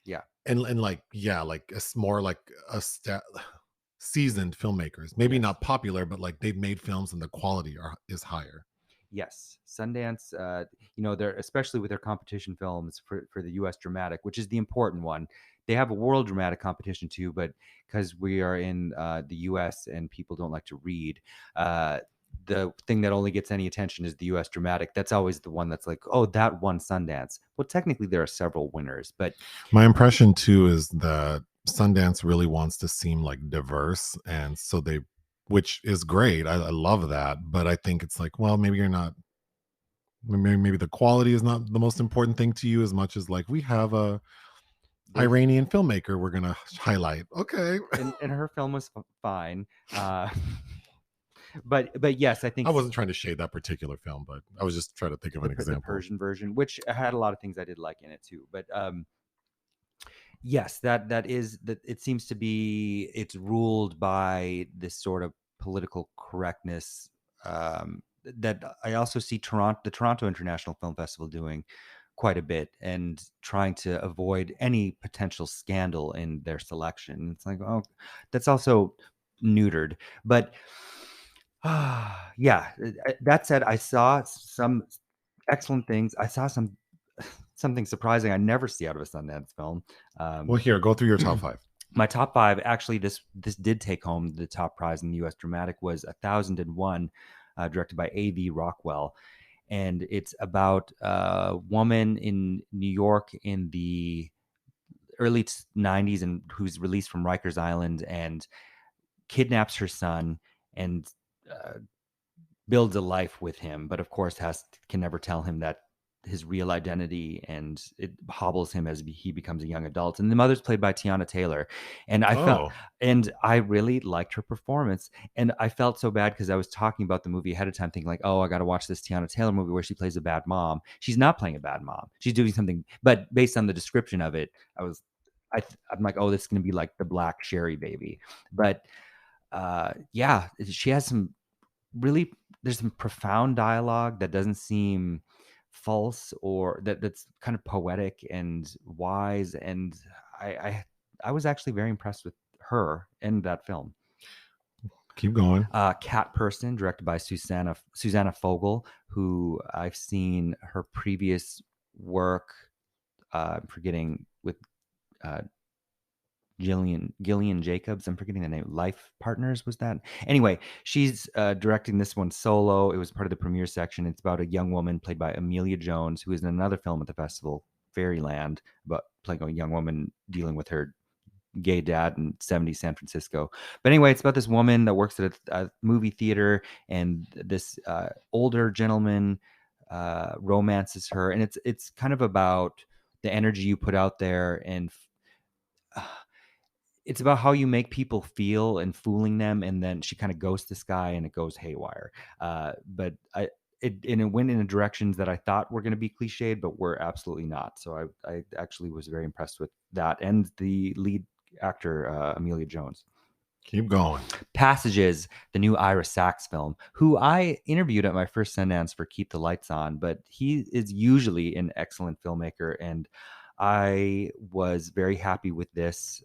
and like it's more like seasoned filmmakers, maybe not popular, but like they've made films and the quality is higher. Yes, Sundance, they're, especially with their competition films for the U.S. Dramatic, which is the important one. They have a world dramatic competition too, but because we are in the U.S. and people don't like to read, the thing that only gets any attention is the U.S. Dramatic. That's always the one that's like, oh, that won Sundance. Well, technically there are several winners, but my impression too is that Sundance really wants to seem like diverse, and so which is great. I love that, but I think it's like, well, maybe you're not. Maybe the quality is not the most important thing to you as much as like we have a Iranian filmmaker we're gonna highlight. Okay, and her film was fine. But yes, I think I wasn't trying to shade that particular film, but I was just trying to think of an example. The Persian version, which had a lot of things I did like in it too. But yes, that is that. It seems to be it's ruled by this sort of political correctness that I also see the Toronto International Film Festival doing, quite a bit and trying to avoid any potential scandal in their selection. It's like, oh, that's also neutered. But yeah, that said, I saw some excellent things. I saw something surprising I never see out of a Sundance film. Well, here, go through your top 5. My top 5, actually, this did take home the top prize in the U.S. Dramatic, was 1001, directed by A.V. Rockwell. And it's about a woman in New York in the early 90s and who's released from Rikers Island and kidnaps her son and builds a life with him, but of course can never tell him that his real identity, and it hobbles him as he becomes a young adult. And the mother's played by Tiana Taylor, and I really liked her performance. And I felt so bad because I was talking about the movie ahead of time, thinking like, oh, I got to watch this Tiana Taylor movie where she plays a bad mom. She's not playing a bad mom. She's doing something, but based on the description of it, I'm like, oh, this is going to be like the Black Sherry Baby. But yeah, she has there's some profound dialogue that doesn't seem false, or that's kind of poetic and wise. And I was actually very impressed with her in that film. Keep going. Cat Person, directed by Susanna Fogel, who I've seen her previous work. I'm forgetting, with Gillian Jacobs. I'm forgetting the name. Life Partners, was that? Anyway, she's directing this one solo. It was part of the premiere section. It's about a young woman played by Amelia Jones, who is in another film at the festival, Fairyland, about playing a young woman dealing with her gay dad in 70s San Francisco. But anyway, it's about this woman that works at a movie theater, and this older gentleman romances her, and it's kind of about the energy you put out there, and it's about how you make people feel and fooling them, and then she kind of ghosts this guy and it goes haywire. But it went in directions that I thought were going to be cliched, but were absolutely not. So I actually was very impressed with that, and the lead actor, Amelia Jones. Keep going. Passages, the new Ira Sachs film, who I interviewed at my first Sundance for Keep the Lights On, but he is usually an excellent filmmaker, and I was very happy with this.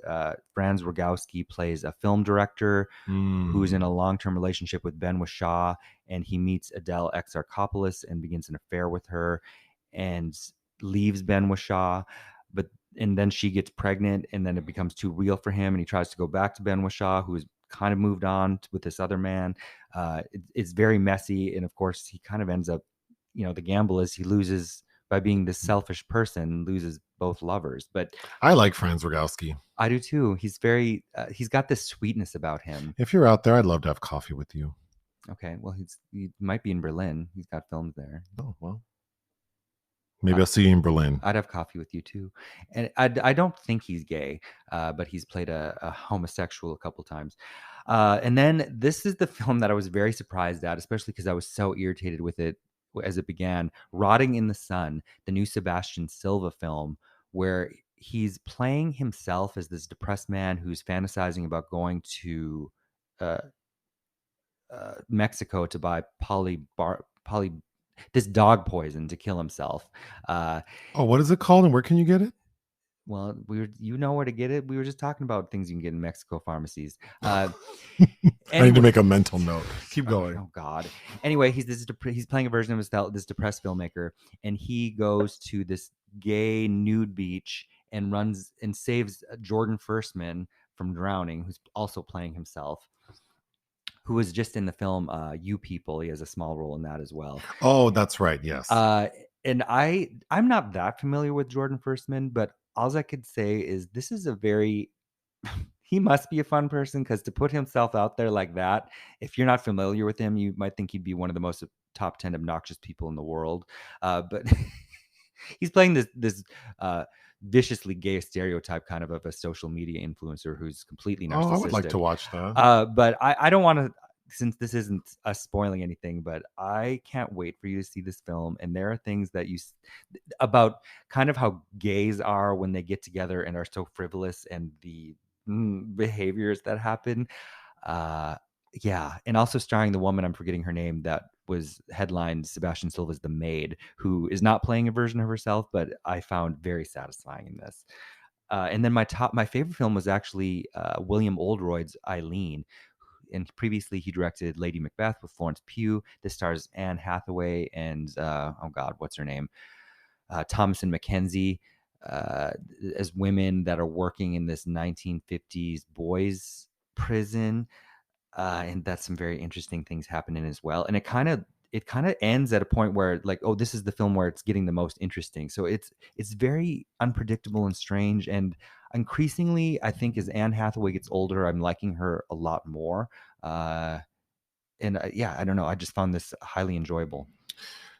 Franz Rogowski plays a film director who's in a long-term relationship with Ben Whishaw, and he meets Adele Exarchopoulos and begins an affair with her and leaves Ben Whishaw. And then she gets pregnant, and then it becomes too real for him, and he tries to go back to Ben Whishaw, who's kind of moved on with this other man. It's very messy, and of course, he kind of ends up, the gamble is he loses by being this selfish person, loses both lovers. But I like Franz Rogowski. I do too. He's very he's got this sweetness about him. If you're out there, I'd love to have coffee with you. Okay, well, he might be in Berlin. He's got films there. Oh, well, maybe I'll see you in Berlin. I'd have coffee with you too. And I don't think he's gay, but he's played a homosexual a couple times. And then this is the film that I was very surprised at, especially because I was so irritated with it as it began. Rotting in the Sun, the new Sebastian Silva film, where he's playing himself as this depressed man who's fantasizing about going to Mexico to buy this dog poison to kill himself. What is it called, and where can you get it? Well, you know where to get it. We were just talking about things you can get in Mexico pharmacies. I need to make a mental note. Keep going. Oh God. Anyway, he's playing a version of himself, this depressed filmmaker, and he goes to this gay nude beach and runs and saves Jordan Firstman from drowning, who's also playing himself, who was just in the film You People. He has a small role in that as well. Oh, that's right. Yes. And I'm not that familiar with Jordan Firstman, but all I could say is this is a very he must be a fun person, because to put himself out there like that, if you're not familiar with him, you might think he'd be one of the most top 10 obnoxious people in the world. But he's playing this viciously gay stereotype kind of a social media influencer who's completely narcissistic. I would like to watch that. But I don't want to, since this isn't us spoiling anything, but I can't wait for you to see this film. And there are things that about kind of how gays are when they get together and are so frivolous, and the behaviors that happen. Yeah. And also starring the woman, I'm forgetting her name, that was headlined Sebastian Silva's The Maid, who is not playing a version of herself, but I found very satisfying in this. And then my favorite film was actually William Oldroyd's Eileen. And previously he directed Lady Macbeth with Florence Pugh. This stars Anne Hathaway and oh God, what's her name? Thomasin McKenzie as women that are working in this 1950s boys prison, and that's some very interesting things happening as well. And it kind of ends at a point where like, oh, this is the film where it's getting the most interesting. So it's very unpredictable and strange. And increasingly, I think as Anne Hathaway gets older, I'm liking her a lot more. Yeah, I don't know. I just found this highly enjoyable.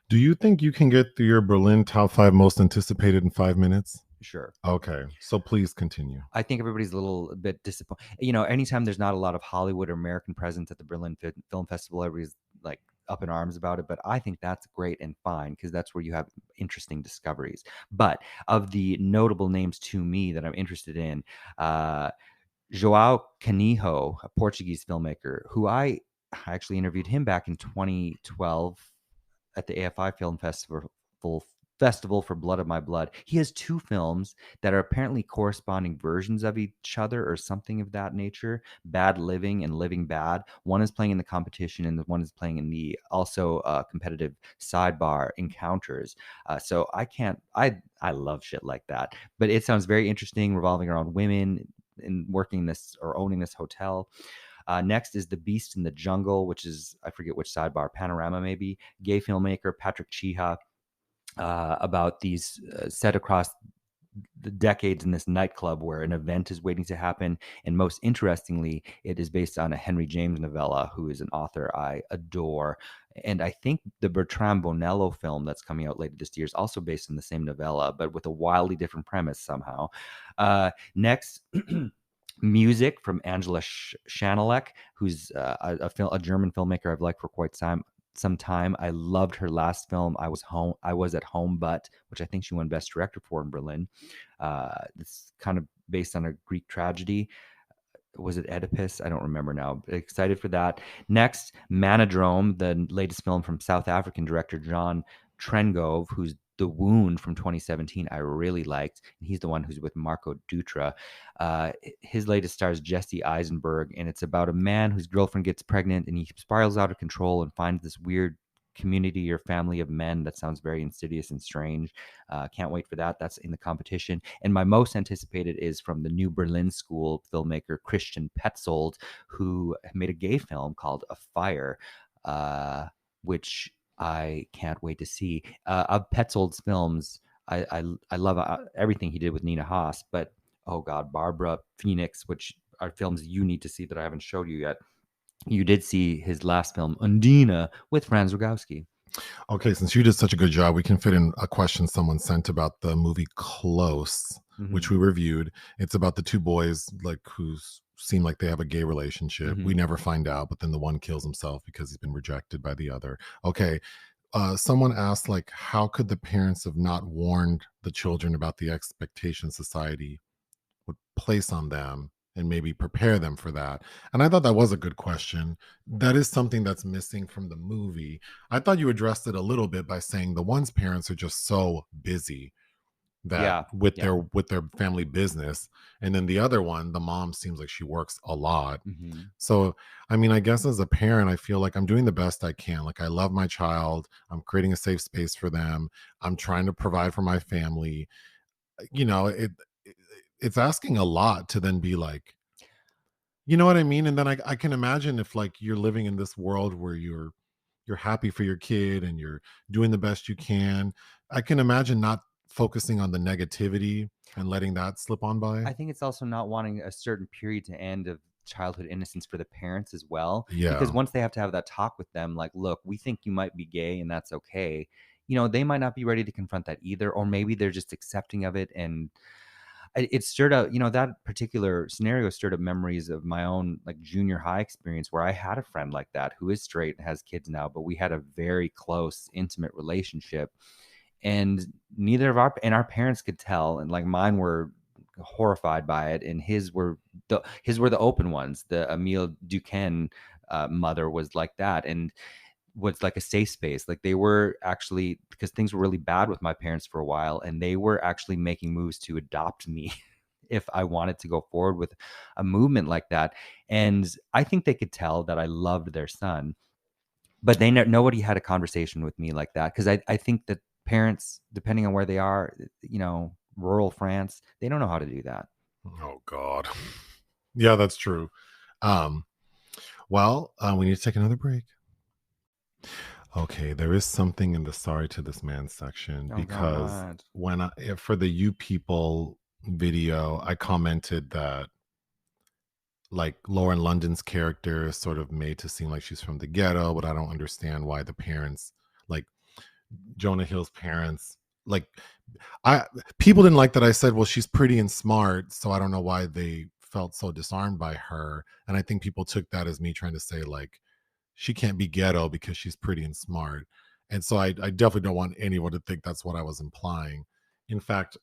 Do you think you can get through your Berlin top 5 most anticipated in 5 minutes? Sure. Okay, so please continue. I think everybody's a little bit disappointed. You know, anytime there's not a lot of Hollywood or American presence at the Berlin Film Festival, everybody's like up in arms about it. But I think that's great and fine because that's where you have interesting discoveries. But of the notable names to me that I'm interested in, João Canijo, a Portuguese filmmaker, who I actually interviewed him back in 2012 at the AFI Film Festival for Blood of My Blood. He has 2 films that are apparently corresponding versions of each other or something of that nature, Bad Living and Living Bad. One is playing in the competition and the one is playing in the also competitive sidebar encounters. So I love shit like that. But it sounds very interesting, revolving around women and working this or owning this hotel. Next is The Beast in the Jungle, which is, I forget which sidebar, Panorama maybe, gay filmmaker Patrick Chiha, about these set across the decades in this nightclub where an event is waiting to happen. And most interestingly, it is based on a Henry James novella, who is an author I adore. And I think the Bertrand Bonello film that's coming out later this year is also based on the same novella, but with a wildly different premise somehow. Next, music from Angela Schanelek, who's a German filmmaker I've liked for quite some time. I loved her last film, I Was at Home, which I think she won Best Director for in Berlin. It's kind of based on a Greek tragedy. Was it Oedipus? I don't remember now. Excited for that. Next, Manodrome, the latest film from South African director John Trengove, who's The Wound from 2017 I really liked. And he's the one who's with Marco Dutra. His latest stars Jesse Eisenberg, and it's about a man whose girlfriend gets pregnant and he spirals out of control and finds this weird community or family of men that sounds very insidious and strange. Can't wait for that. That's in the competition. And my most anticipated is from the New Berlin School filmmaker Christian Petzold, who made a gay film called A Fire, which I can't wait to see. Of Petzold's films, I love everything he did with Nina Haas, but oh God, Barbara Phoenix, which are films you need to see that I haven't showed you yet. You did see his last film, Undina, with Franz Rogowski. Okay, since you did such a good job, we can fit in a question someone sent about the movie Close, which we reviewed. It's about the 2 boys like who seem like they have a gay relationship. We never find out, but then the one kills himself because he's been rejected by the other. Okay, someone asked, like, how could the parents have not warned the children about the expectation society would place on them and maybe prepare them for that? And I thought that was a good question. That is something that's missing from the movie. I thought you addressed it a little bit by saying the one's parents are just so busy that with their family business, and then the other one, the mom, seems like she works a lot. So I mean, I guess as a parent, I feel like I'm doing the best I can. Like, I love my child, I'm creating a safe space for them, I'm trying to provide for my family. You know, it's asking a lot to then be like, you know what I mean? And then I can imagine if like you're living in this world where you're happy for your kid and you're doing the best you can, I can imagine not focusing on the negativity and letting that slip on by. I think it's also not wanting a certain period to end of childhood innocence for the parents as well. Yeah. Because once they have to have that talk with them, like, look, we think you might be gay and that's okay. You know, they might not be ready to confront that either, or maybe they're just accepting of it. And it stirred up, you know, that particular scenario stirred up memories of my own like junior high experience where I had a friend like that who is straight and has kids now, but we had a very close, intimate relationship. And neither of our parents could tell. And like mine were horrified by it. And his were the open ones. The Emile Duquesne mother was like that. And was like a safe space. Like they were actually, because things were really bad with my parents for a while, and they were actually making moves to adopt me if I wanted to go forward with a movement like that. And I think they could tell that I loved their son, but nobody had a conversation with me like that. Cause I think that parents, depending on where they are, rural France, they don't know how to do that. Oh God. Yeah, that's true. Well, we need to take another break. Okay, there is something in the sorry to this man section, because God. when for the You People video, I commented that like Lauren London's character is sort of made to seem like she's from the ghetto, but I don't understand why the parents, like Jonah Hill's parents, like people didn't like that I said, well, she's pretty and smart, so I don't know why they felt so disarmed by her. And I think people took that as me trying to say like she can't be ghetto because she's pretty and smart. And so I definitely don't want anyone to think that's what I was implying. In fact,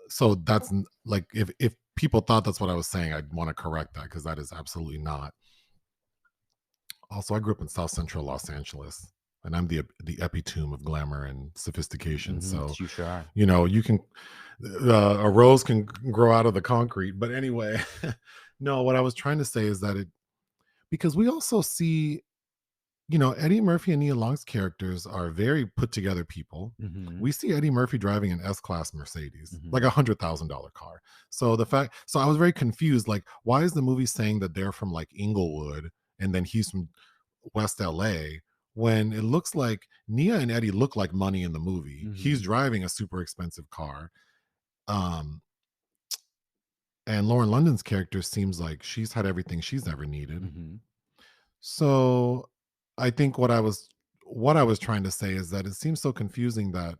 so that's like if people thought that's what I was saying, I'd want to correct that, because that is absolutely not. Also, I grew up in South Central Los Angeles, and I'm the epitome of glamour and sophistication. So You sure are. you can a rose can grow out of the concrete. But anyway, no, what I was trying to say is that because we also see, Eddie Murphy and Nia Long's characters are very put together people. Mm-hmm. We see Eddie Murphy driving an S-Class Mercedes, Mm-hmm. like $100,000 car. So I was very confused. Like, why is the movie saying that they're from like Inglewood and then he's from West LA, when it looks like Nia and Eddie look like money in the movie? Mm-hmm. He's driving a super expensive car. And Lauren London's character seems like she's had everything she's ever needed. Mm-hmm. So I think what I was trying to say is that it seems so confusing that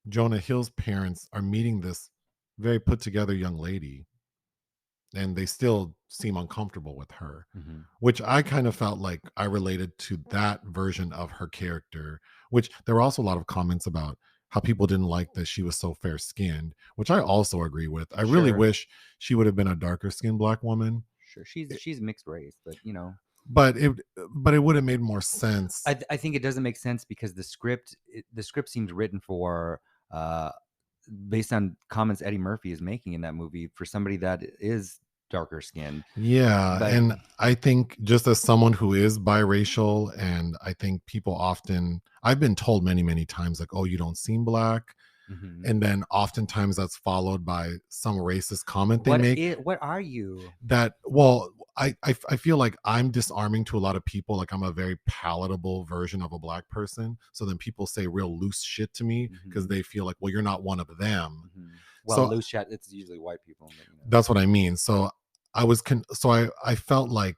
Jonah Hill's parents are meeting this very put together young lady, and they still seem uncomfortable with her, Mm-hmm. which I kind of felt like I related to that version of her character, which there were also a lot of comments about how people didn't like that she was so fair skinned, which I also agree with. I really wish she would have been a darker skinned Black woman. Sure. She's mixed race, but but it would have made more sense. I think it doesn't make sense because the script seems written for based on comments Eddie Murphy is making in that movie for somebody that is darker skinned. Yeah. And I think just as someone who is biracial, and I think people often, I've been told many, many times, like, oh, you don't seem Black. Mm-hmm. And then oftentimes that's followed by some racist comment they make. What are you? That, well, I feel like I'm disarming to a lot of people. Like I'm a very palatable version of a Black person. So then people say real loose shit to me because mm-hmm. they feel like, well, you're not one of them. Mm-hmm. Well, loose shit, it's usually white people. That's what I mean. So I felt like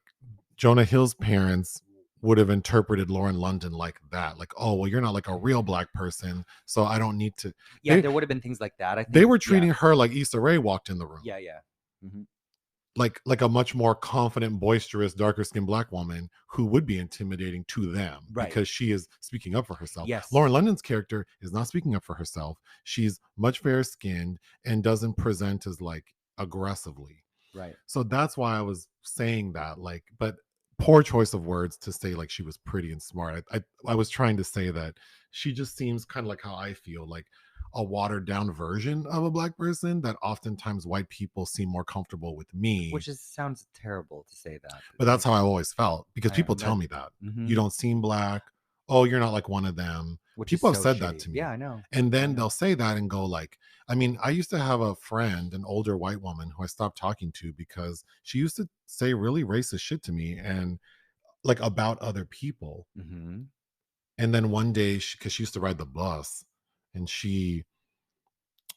Jonah Hill's parents would have interpreted Lauren London like that. Like, oh, well, you're not like a real Black person, so I don't need to. Yeah, there would have been things like that. I think they were treating her like Issa Rae walked in the room. Yeah, yeah. Mm-hmm. Like a much more confident, boisterous, darker skinned Black woman who would be intimidating to them, right? Because she is speaking up for herself. Yes. Lauren London's character is not speaking up for herself. She's much fairer skinned and doesn't present as like aggressively. Right. So that's why I was saying that, like, but poor choice of words to say like she was pretty and smart. I was trying to say that she just seems kind of like how I feel, like a watered down version of a Black person that oftentimes white people seem more comfortable with me. Which sounds terrible to say that. But that's how I always felt, because people tell me that. Mm-hmm. You don't seem Black. Oh, you're not like one of them. Which people have said shitty. That to me. Yeah, I know. And then they'll say that and go like, I mean, I used to have a friend, an older white woman who I stopped talking to because she used to say really racist shit to me and like about other people. Mm-hmm. And then one day, because she used to ride the bus, and she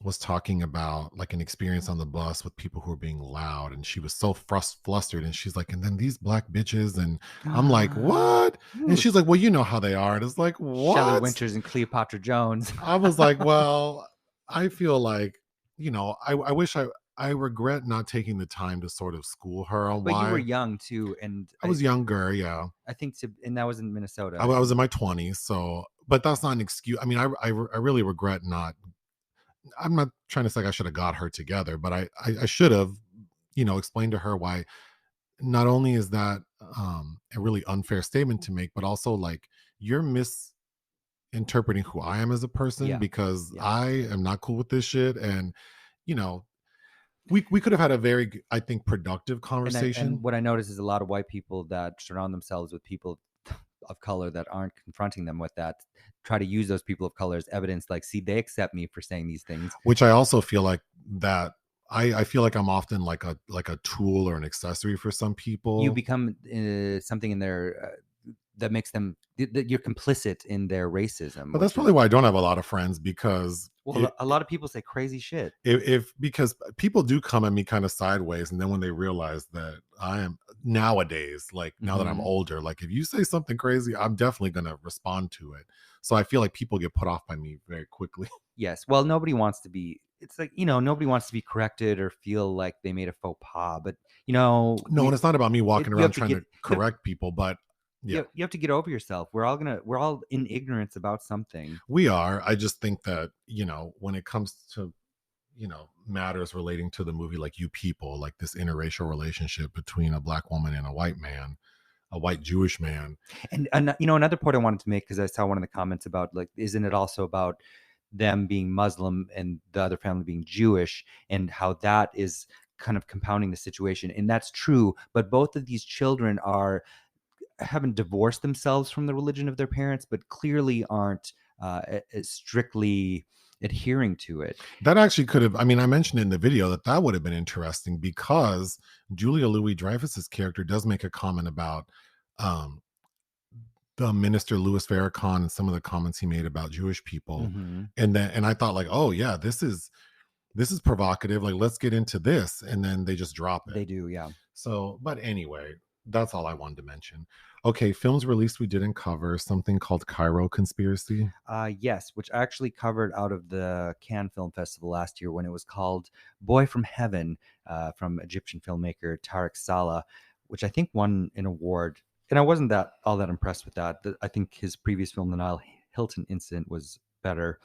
was talking about like an experience on the bus with people who were being loud, and she was so flustered, and she's like, and then these Black bitches, and I'm like, what? And she's like, well, you know how they are. And it's like, what? Shelley Winters and Cleopatra Jones. I was like, well, I feel like, I wish I regret not taking the time to sort of school her on why. But you were young too, and I was younger, yeah. I think and that was in Minnesota. I was in my 20s, so, but that's not an excuse. I mean, I really regret not. I'm not trying to say I should have got her together, but I should have, explained to her why. Not only is that a really unfair statement to make, but also like you're misinterpreting who I am as a person Yeah. because Yeah. I am not cool with this shit. And, you know, we could have had a very, I think, productive conversation. And what I notice is a lot of white people that surround themselves with people of color that aren't confronting them with that try to use those people of color as evidence, like, see, they accept me for saying these things. Which I also feel like that I feel like I'm often like a tool or an accessory for some people. You become something in their that makes them that you're complicit in their racism. But that's probably why I don't have a lot of friends, because a lot of people say crazy shit. Because people do come at me kind of sideways, and then when they realize that I am nowadays, like now that I'm older, like if you say something crazy, I'm definitely gonna respond to it. So I feel like people get put off by me very quickly. Yes. Well, nobody wants to be. It's like, nobody wants to be corrected or feel like they made a faux pas. But No, and it's not about me walking around trying to correct people, but yeah, you have to get over yourself. We're all in ignorance about something. We are. I just think that, when it comes to, matters relating to the movie, like You People, like this interracial relationship between a Black woman and a white man, a white Jewish man. And another point I wanted to make, because I saw one of the comments about, like, isn't it also about them being Muslim and the other family being Jewish, and how that is kind of compounding the situation. And that's true. But both of these children haven't divorced themselves from the religion of their parents, but clearly aren't strictly adhering to it. That actually could have, I mentioned in the video that would have been interesting, because Julia Louis-Dreyfus's character does make a comment about the minister Louis Farrakhan and some of the comments he made about Jewish people. And I thought, like, oh yeah, this is provocative, like let's get into this, and then they just drop it. They do, yeah. So, but anyway, that's all I wanted to mention. Okay, films released we didn't cover, something called Cairo Conspiracy. Yes, which I actually covered out of the Cannes Film Festival last year, when it was called Boy from Heaven, from Egyptian filmmaker Tariq Saleh, which I think won an award. And I wasn't all that impressed with that. I think his previous film, The Nile Hilton Incident, was better.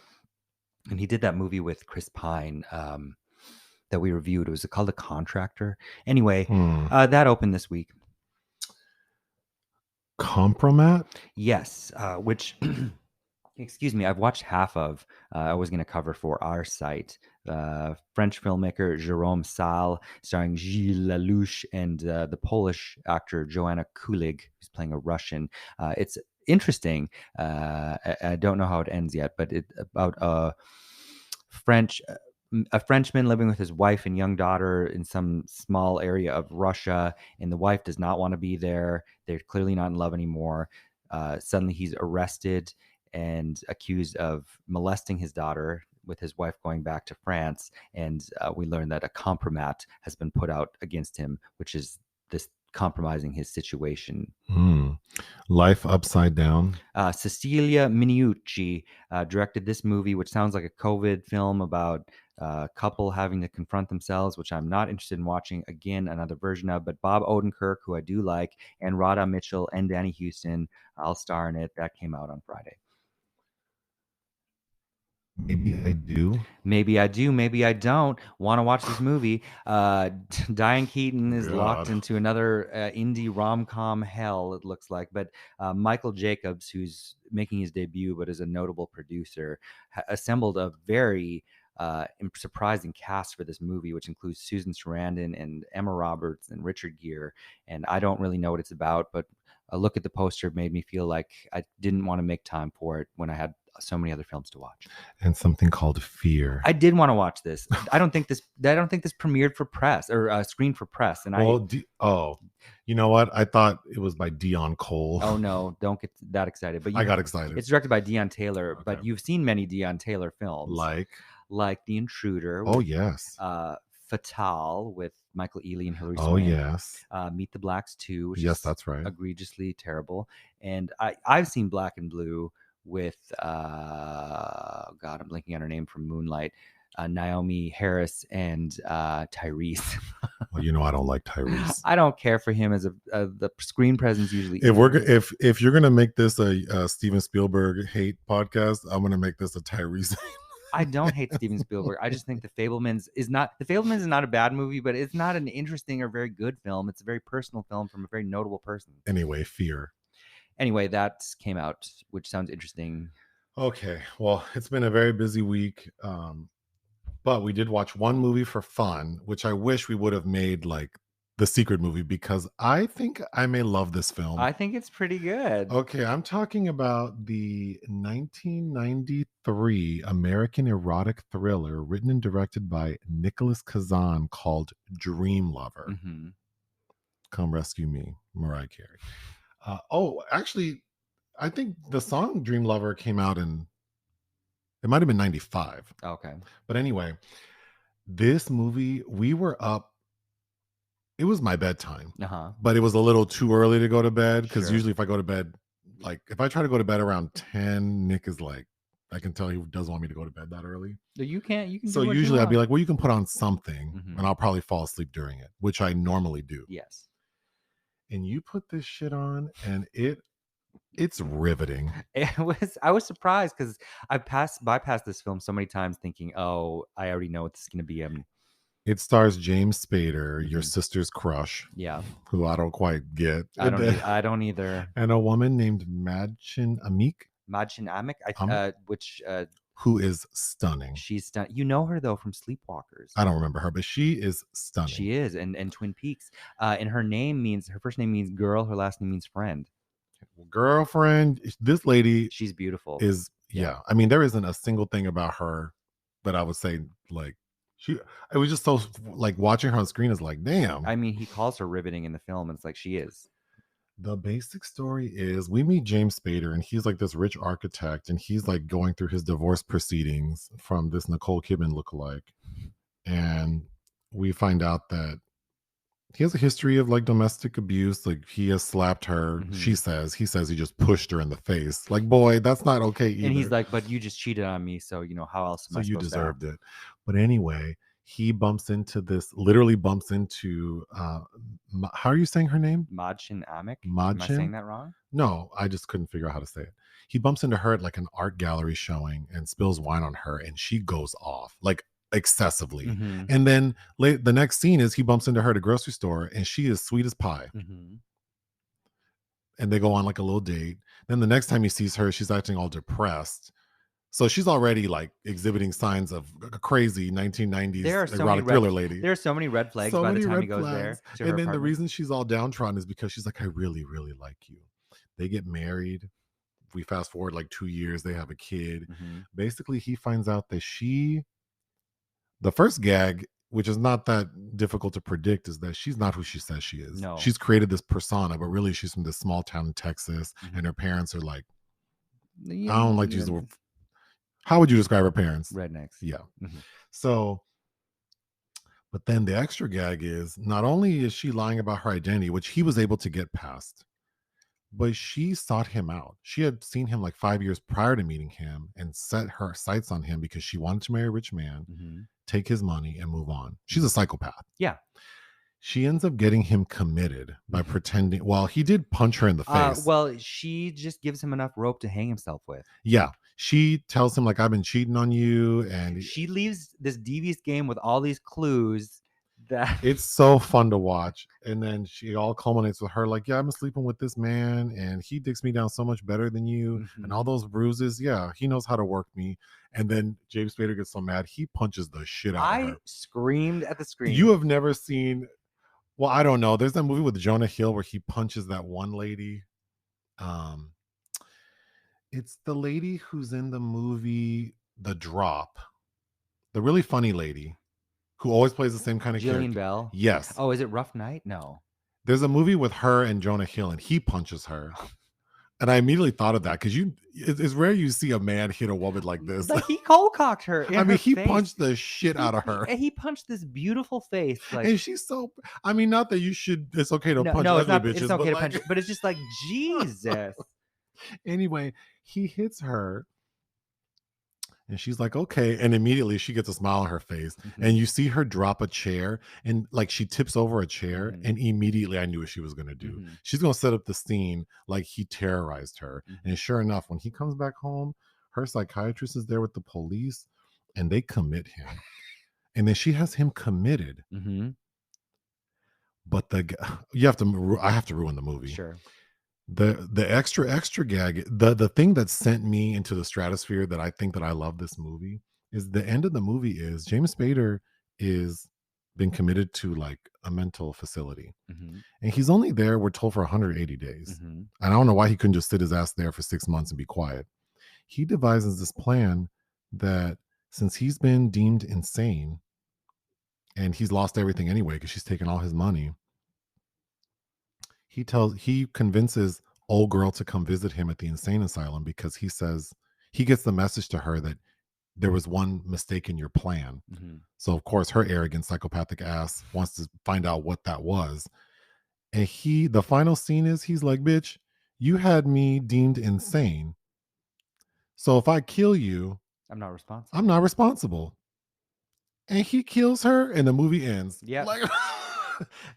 And he did that movie with Chris Pine that we reviewed. It was called The Contractor. Anyway, that opened this week. Compromat? Yes, which, excuse me, I've watched half of. I was going to cover for our site. French filmmaker Jérôme Salle, starring Gilles Lelouch and the Polish actor Joanna Kulig, who's playing a Russian. It's interesting. I don't know how it ends yet, but it's about a Frenchman living with his wife and young daughter in some small area of Russia, and the wife does not want to be there. They're clearly not in love anymore. Suddenly he's arrested and accused of molesting his daughter, with his wife going back to France. And we learn that a compromat has been put out against him, which is this compromising his situation. Life Upside Down. Cecilia Miniucci directed this movie, which sounds like a COVID film about a couple having to confront themselves, which I'm not interested in watching again another version of. But Bob Odenkirk, who I do like, and Radha Mitchell and Danny Houston, I'll star in it. That came out on Friday. Maybe I do. Maybe I do. Maybe I don't want to watch this movie. Diane Keaton is locked into another indie rom-com hell, it looks like. But Michael Jacobs, who's making his debut but is a notable producer, assembled a very surprising cast for this movie, which includes Susan Sarandon and Emma Roberts and Richard Gere. And I don't really know what it's about, but a look at the poster made me feel like I didn't want to make time for it when I had so many other films to watch. And something called Fear. I did want to watch this. I don't think this premiered for press or screened for press. And you know what? I thought it was by Dion Cole. Oh no, don't get that excited. But I got excited. It's directed by Dion Taylor, okay. But you've seen many Dion Taylor films, like The Intruder. Oh yes. Fatale with Michael Ealy and Hilary Swank. Oh yes. Meet the Blacks 2, which is that's right. Egregiously terrible. And I've seen Black and Blue with God, I'm blanking on her name from Moonlight, Naomi Harris and Tyrese. Well, I don't like Tyrese. I don't care for him as the screen presence usually. If you're gonna make this a Steven Spielberg hate podcast, I'm gonna make this a Tyrese. I don't hate Steven Spielberg. I just think The Fabelmans is not a bad movie, but it's not an interesting or very good film. It's a very personal film from a very notable person. Anyway, Fear. Anyway, that came out, which sounds interesting. Okay, well, it's been a very busy week, but we did watch one movie for fun, which I wish we would have made like the secret movie, because I think I may love this film. I think it's pretty good. Okay, I'm talking about the 1993 American erotic thriller written and directed by Nicholas Kazan called Dream Lover. Mm-hmm. Come Rescue Me, Mariah Carey. Actually, I think the song Dream Lover came out in, it might have been 95. Okay. But anyway, this movie, we were up, it was my bedtime, but it was a little too early to go to bed, because usually if I go to bed, like if I try to go to bed around 10, Nick is like, I can tell he doesn't want me to go to bed that early. You can. So usually I'd be like, well, you can put on something, and I'll probably fall asleep during it, which I normally do. Yes. And you put this shit on, and it's riveting. I was surprised because I bypassed this film so many times thinking, oh, I already know what this is going to be. It stars James Spader, your sister's crush. Yeah. Who I don't quite get. I don't either. And a woman named Madchen Amick, who is stunning. She's stunning. You know her though from Sleepwalkers. I don't remember her, but she is stunning. She is, and Twin Peaks. And her first name means girl, her last name means friend. Girlfriend. This lady, she's beautiful. Yeah. I mean, there isn't a single thing about her that I would say like. It was just so like watching her on screen is like, damn. I mean, he calls her riveting in the film, and it's like she is. The basic story is we meet James Spader, and he's like this rich architect, and he's like going through his divorce proceedings from this Nicole Kidman lookalike. And we find out that he has a history of like domestic abuse. Like he has slapped her. He says he just pushed her in the face. Like, boy, that's not okay either. And he's like, but you just cheated on me, so how else am I supposed to? So you deserved it. But anyway, he literally bumps into how are you saying her name? Madchen Amick. Am I saying that wrong? No, I just couldn't figure out how to say it. He bumps into her at like an art gallery showing and spills wine on her, and she goes off like excessively. And then the next scene is he bumps into her at a grocery store, and she is sweet as pie. And they go on like a little date. Then the next time he sees her, she's acting all depressed. So she's already like exhibiting signs of a crazy 1990s erotic thriller lady. There are so many red flags by the time he goes there. And then the reason she's all downtrodden is because she's like, I really, really like you. They get married. We fast forward like 2 years. They have a kid. Basically, he finds out that the first gag, which is not that difficult to predict, is that she's not who she says she is. No. She's created this persona, but really she's from this small town in Texas, and her parents are like, I don't like to use the word. How would you describe her parents? Rednecks. Yeah. So, but then the extra gag is not only is she lying about her identity, which he was able to get past, but she sought him out. She had seen him like 5 years prior to meeting him and set her sights on him because she wanted to marry a rich man, take his money, and move on. She's a psychopath. Yeah. She ends up getting him committed by pretending. Well, he did punch her in the face. Well, she just gives him enough rope to hang himself with. Yeah. She tells him like, I've been cheating on you. And she leaves this devious game with all these clues that it's so fun to watch. And then she all culminates with her like, yeah, I've been sleeping with this man and he dicks me down so much better than you. And all those bruises. Yeah, he knows how to work me. And then James Spader gets so mad, he punches the shit out of her. I screamed at the screen. You have never seen, well, I don't know. There's that movie with Jonah Hill where he punches that one lady. It's the lady who's in the movie The Drop. The really funny lady who always plays the same kind of character. Jillian Bell? Yes. Oh, is it Rough Night? No. There's a movie with her and Jonah Hill, and he punches her. And I immediately thought of that because it's rare you see a man hit a woman like this. Like he cold-cocked her. I mean, he punched the shit out of her. He punched this beautiful face. Like, and she's so, I mean, not that you should, it's okay to punch ugly bitches. It's okay to punch, but it's just like, Jesus. Anyway, he hits her. And she's like, okay. And immediately she gets a smile on her face. And you see her drop a chair and like she tips over a chair. And immediately I knew what she was going to do. She's going to set up the scene like he terrorized her. And sure enough, when he comes back home, her psychiatrist is there with the police. and they commit him. And then she has him committed. Mm-hmm. But I have to ruin the movie. Sure. The extra gag, the thing that sent me into the stratosphere that I think that I love this movie is the end of the movie is James Spader is been committed to like a mental facility. Mm-hmm. And he's only there, we're told, for 180 days. Mm-hmm. And I don't know why he couldn't just sit his ass there for 6 months and be quiet. He devises this plan that since he's been deemed insane and he's lost everything anyway because she's taken all his money, he convinces old girl to come visit him at the insane asylum because he says he gets the message to her that there was one mistake in your plan. Mm-hmm. So of course her arrogant psychopathic ass wants to find out what that was. And the final scene is he's like, bitch, you had me deemed insane. So if I kill you, I'm not responsible. I'm not responsible. And he kills her and the movie ends. Yeah. Like,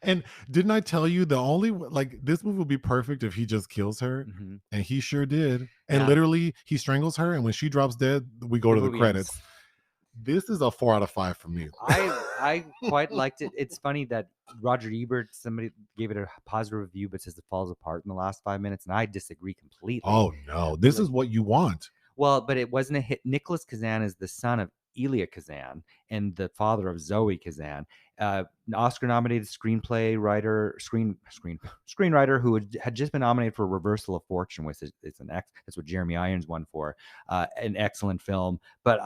and didn't I tell you this movie would be perfect if he just kills her? Mm-hmm. And he sure did. And Yeah. literally he strangles her. And when she drops dead, we go to the movie credits. ends. This is a 4 out of 5 for me. I quite liked it. It's funny that Roger Ebert, somebody gave it a positive review, but says it falls apart in the last 5 minutes, and I disagree completely. Oh no, this is what you want. Well, but it wasn't a hit. Nicholas Kazan is the son of Elia Kazan and the father of Zoe Kazan, an Oscar-nominated screenwriter who had just been nominated for Reversal of Fortune, which is that's what Jeremy Irons won for. An excellent film, but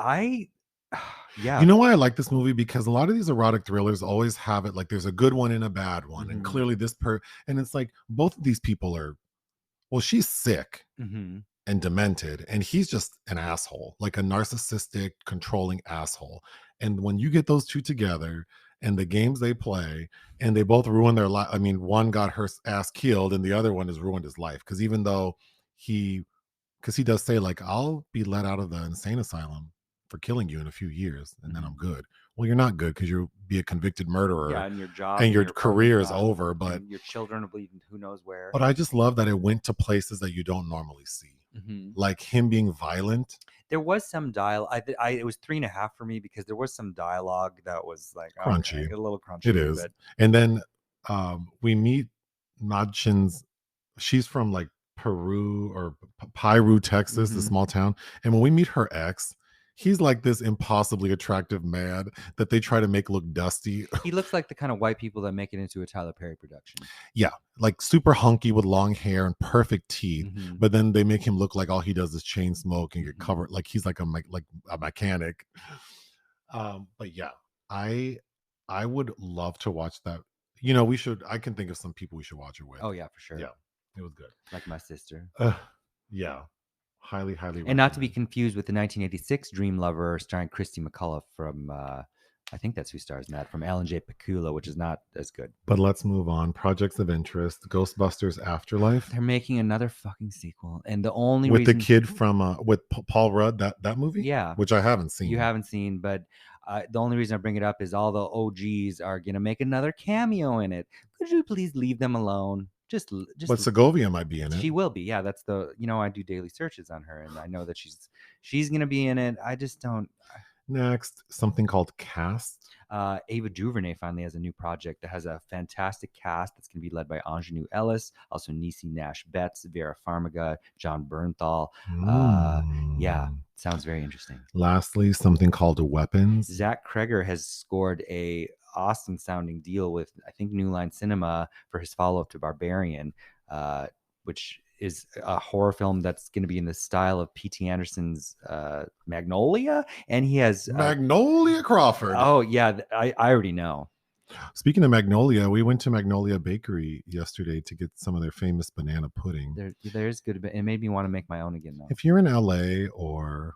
yeah. You know why I like this movie? Because a lot of these erotic thrillers always have it like there's a good one and a bad one. Mm-hmm. And clearly and it's like both of these people are, well, she's sick Mm-hmm. and demented and he's just an asshole, like a narcissistic, controlling asshole. And when you get those two together and the games they play and they both ruin their life. I mean, one got her ass killed and the other one has ruined his life. Because even though he does say like, I'll be let out of the insane asylum for killing you in a few years and then I'm good. Well, you're not good because you'll be a convicted murderer. Yeah, and your job and your career is over. But your children will be who knows where. But I just love that it went to places that you don't normally see. Mm-hmm. Like him being violent. There was some dialogue. It was 3.5 for me because there was some dialogue that was like crunchy. A little crunchy. It is. But... And then we meet Nadchin's. She's from like Peru or Piru, Texas, the small town. And when we meet her ex, he's like this impossibly attractive man that they try to make look dusty. He looks like the kind of white people that make it into a Tyler Perry production. Yeah, like super hunky with long hair and perfect teeth. Mm-hmm. But then they make him look like all he does is chain smoke and get covered. Like he's like a mechanic. But yeah, I would love to watch that. You know, I can think of some people we should watch it with. Oh yeah, for sure. Yeah, it was good. Like my sister. Yeah. Highly and not to be confused with the 1986 Dream Lover starring Christy McCullough from I think that's who stars in that, from Alan J. Pakula, which is not as good. But let's move on. Projects of interest: Ghostbusters Afterlife. They're making another fucking sequel, and the only with the kid from with Paul Rudd, that movie, yeah, which I haven't seen. You haven't seen, but the only reason I bring it up is all the OGs are gonna make another cameo in it. Could you please leave them alone? Just but Segovia might be in it. She will be. Yeah, that's I do daily searches on her and I know that she's going to be in it. I just don't. Next, something called Cast. Ava DuVernay finally has a new project that has a fantastic cast that's going to be led by Ingenue Ellis, also Niecy Nash Betts, Vera Farmiga, John Bernthal. Yeah, sounds very interesting. Lastly, something called Weapons. Zach Kreger has scored a awesome sounding deal with, I think, New Line Cinema for his follow-up to Barbarian, which is a horror film that's going to be in the style of P.T. Anderson's Magnolia, and he has Magnolia Crawford. Oh yeah, I already know. Speaking of Magnolia, we went to Magnolia Bakery yesterday to get some of their famous banana pudding. There's good. It made me want to make my own again, though. If you're in LA or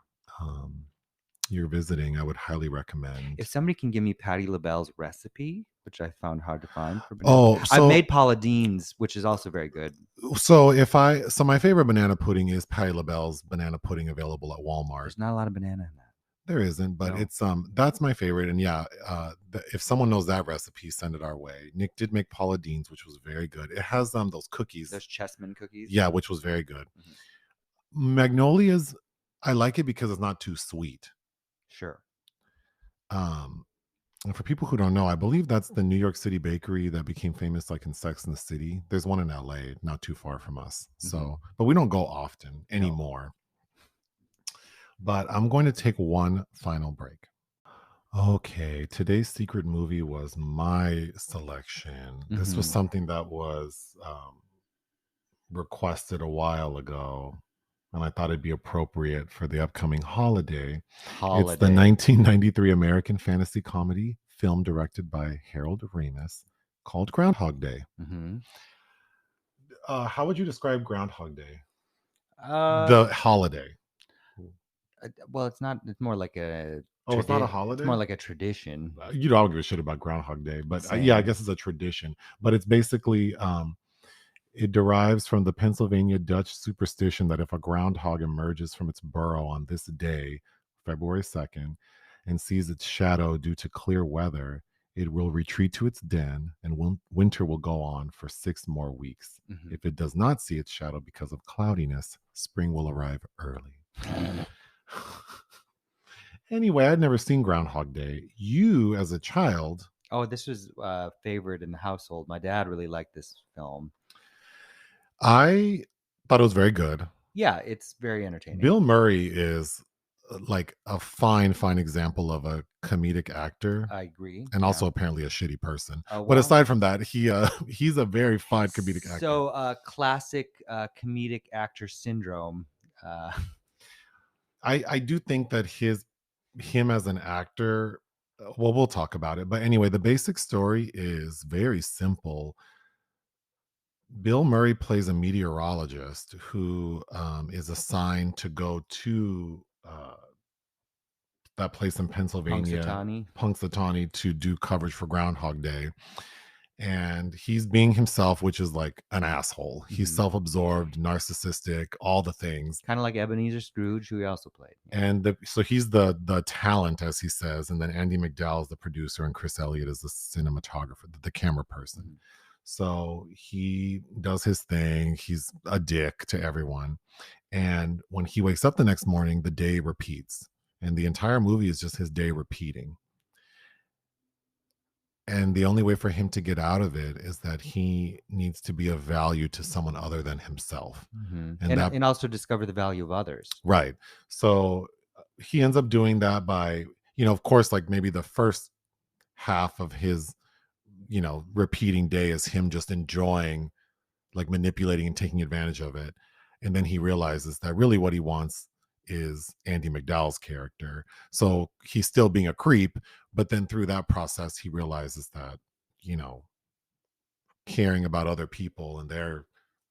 you're visiting, I would highly recommend. If somebody can give me Patti LaBelle's recipe, which I found hard to find for banana. I've made Paula Deen's, which is also very good. So my favorite banana pudding is Patti LaBelle's banana pudding, available at Walmart. There's not a lot of banana in that. There isn't, but no. It's that's my favorite. And yeah, if someone knows that recipe, send it our way. Nick did make Paula Deen's, which was very good. It has those cookies. Those Chessman cookies. Yeah, which was very good. Mm-hmm. Magnolia's, I like it because it's not too sweet. Sure. And for people who don't know, I believe that's the New York City bakery that became famous like in Sex and the City. There's one in LA, not too far from us. So, but we don't go often anymore. But I'm going to take one final break. Okay, today's secret movie was my selection. This was something that was requested a while ago, and I thought it'd be appropriate for the upcoming holiday. It's the 1993 American fantasy comedy film directed by Harold Ramis called Groundhog Day. How would you describe Groundhog Day? The holiday. Well, it's not. It's more like a. Oh, it's not a holiday? It's more like a tradition. You don't give a shit about Groundhog Day, but yeah, I guess it's a tradition. But it's basically, it derives from the Pennsylvania Dutch superstition that if a groundhog emerges from its burrow on this day, February 2nd, and sees its shadow due to clear weather, it will retreat to its den and winter will go on for 6 more weeks. If it does not see its shadow because of cloudiness, spring will arrive early. Anyway, I'd never seen Groundhog Day. You, as a child... Oh, this was favored in the household. My dad really liked this film. I thought it was very good. Yeah, it's very entertaining. Bill Murray is like a fine example of a comedic actor. I agree. And also apparently a shitty person. But aside from that, he's a very fine comedic actor. So classic comedic actor syndrome. I do think that him as an actor, well, we'll talk about it. But anyway, the basic story is very simple. Bill Murray plays a meteorologist who is assigned to go to that place in Pennsylvania, Punxsutawney, to do coverage for Groundhog Day. And he's being himself, which is like an asshole. He's self-absorbed, narcissistic, all the things. Kind of like Ebenezer Scrooge, who he also played. And so he's the talent, as he says. And then Andy McDowell is the producer, and Chris Elliott is the cinematographer, the camera person. So he does his thing. He's a dick to everyone. And when he wakes up the next morning, the day repeats. And the entire movie is just his day repeating. And the only way for him to get out of it is that he needs to be of value to someone other than himself. And also discover the value of others. Right. So he ends up doing that by, of course, like maybe the first half of his, repeating day is him just enjoying, like manipulating and taking advantage of it. And then he realizes that really what he wants is Andy McDowell's character. So he's still being a creep, but then through that process, he realizes that, caring about other people and their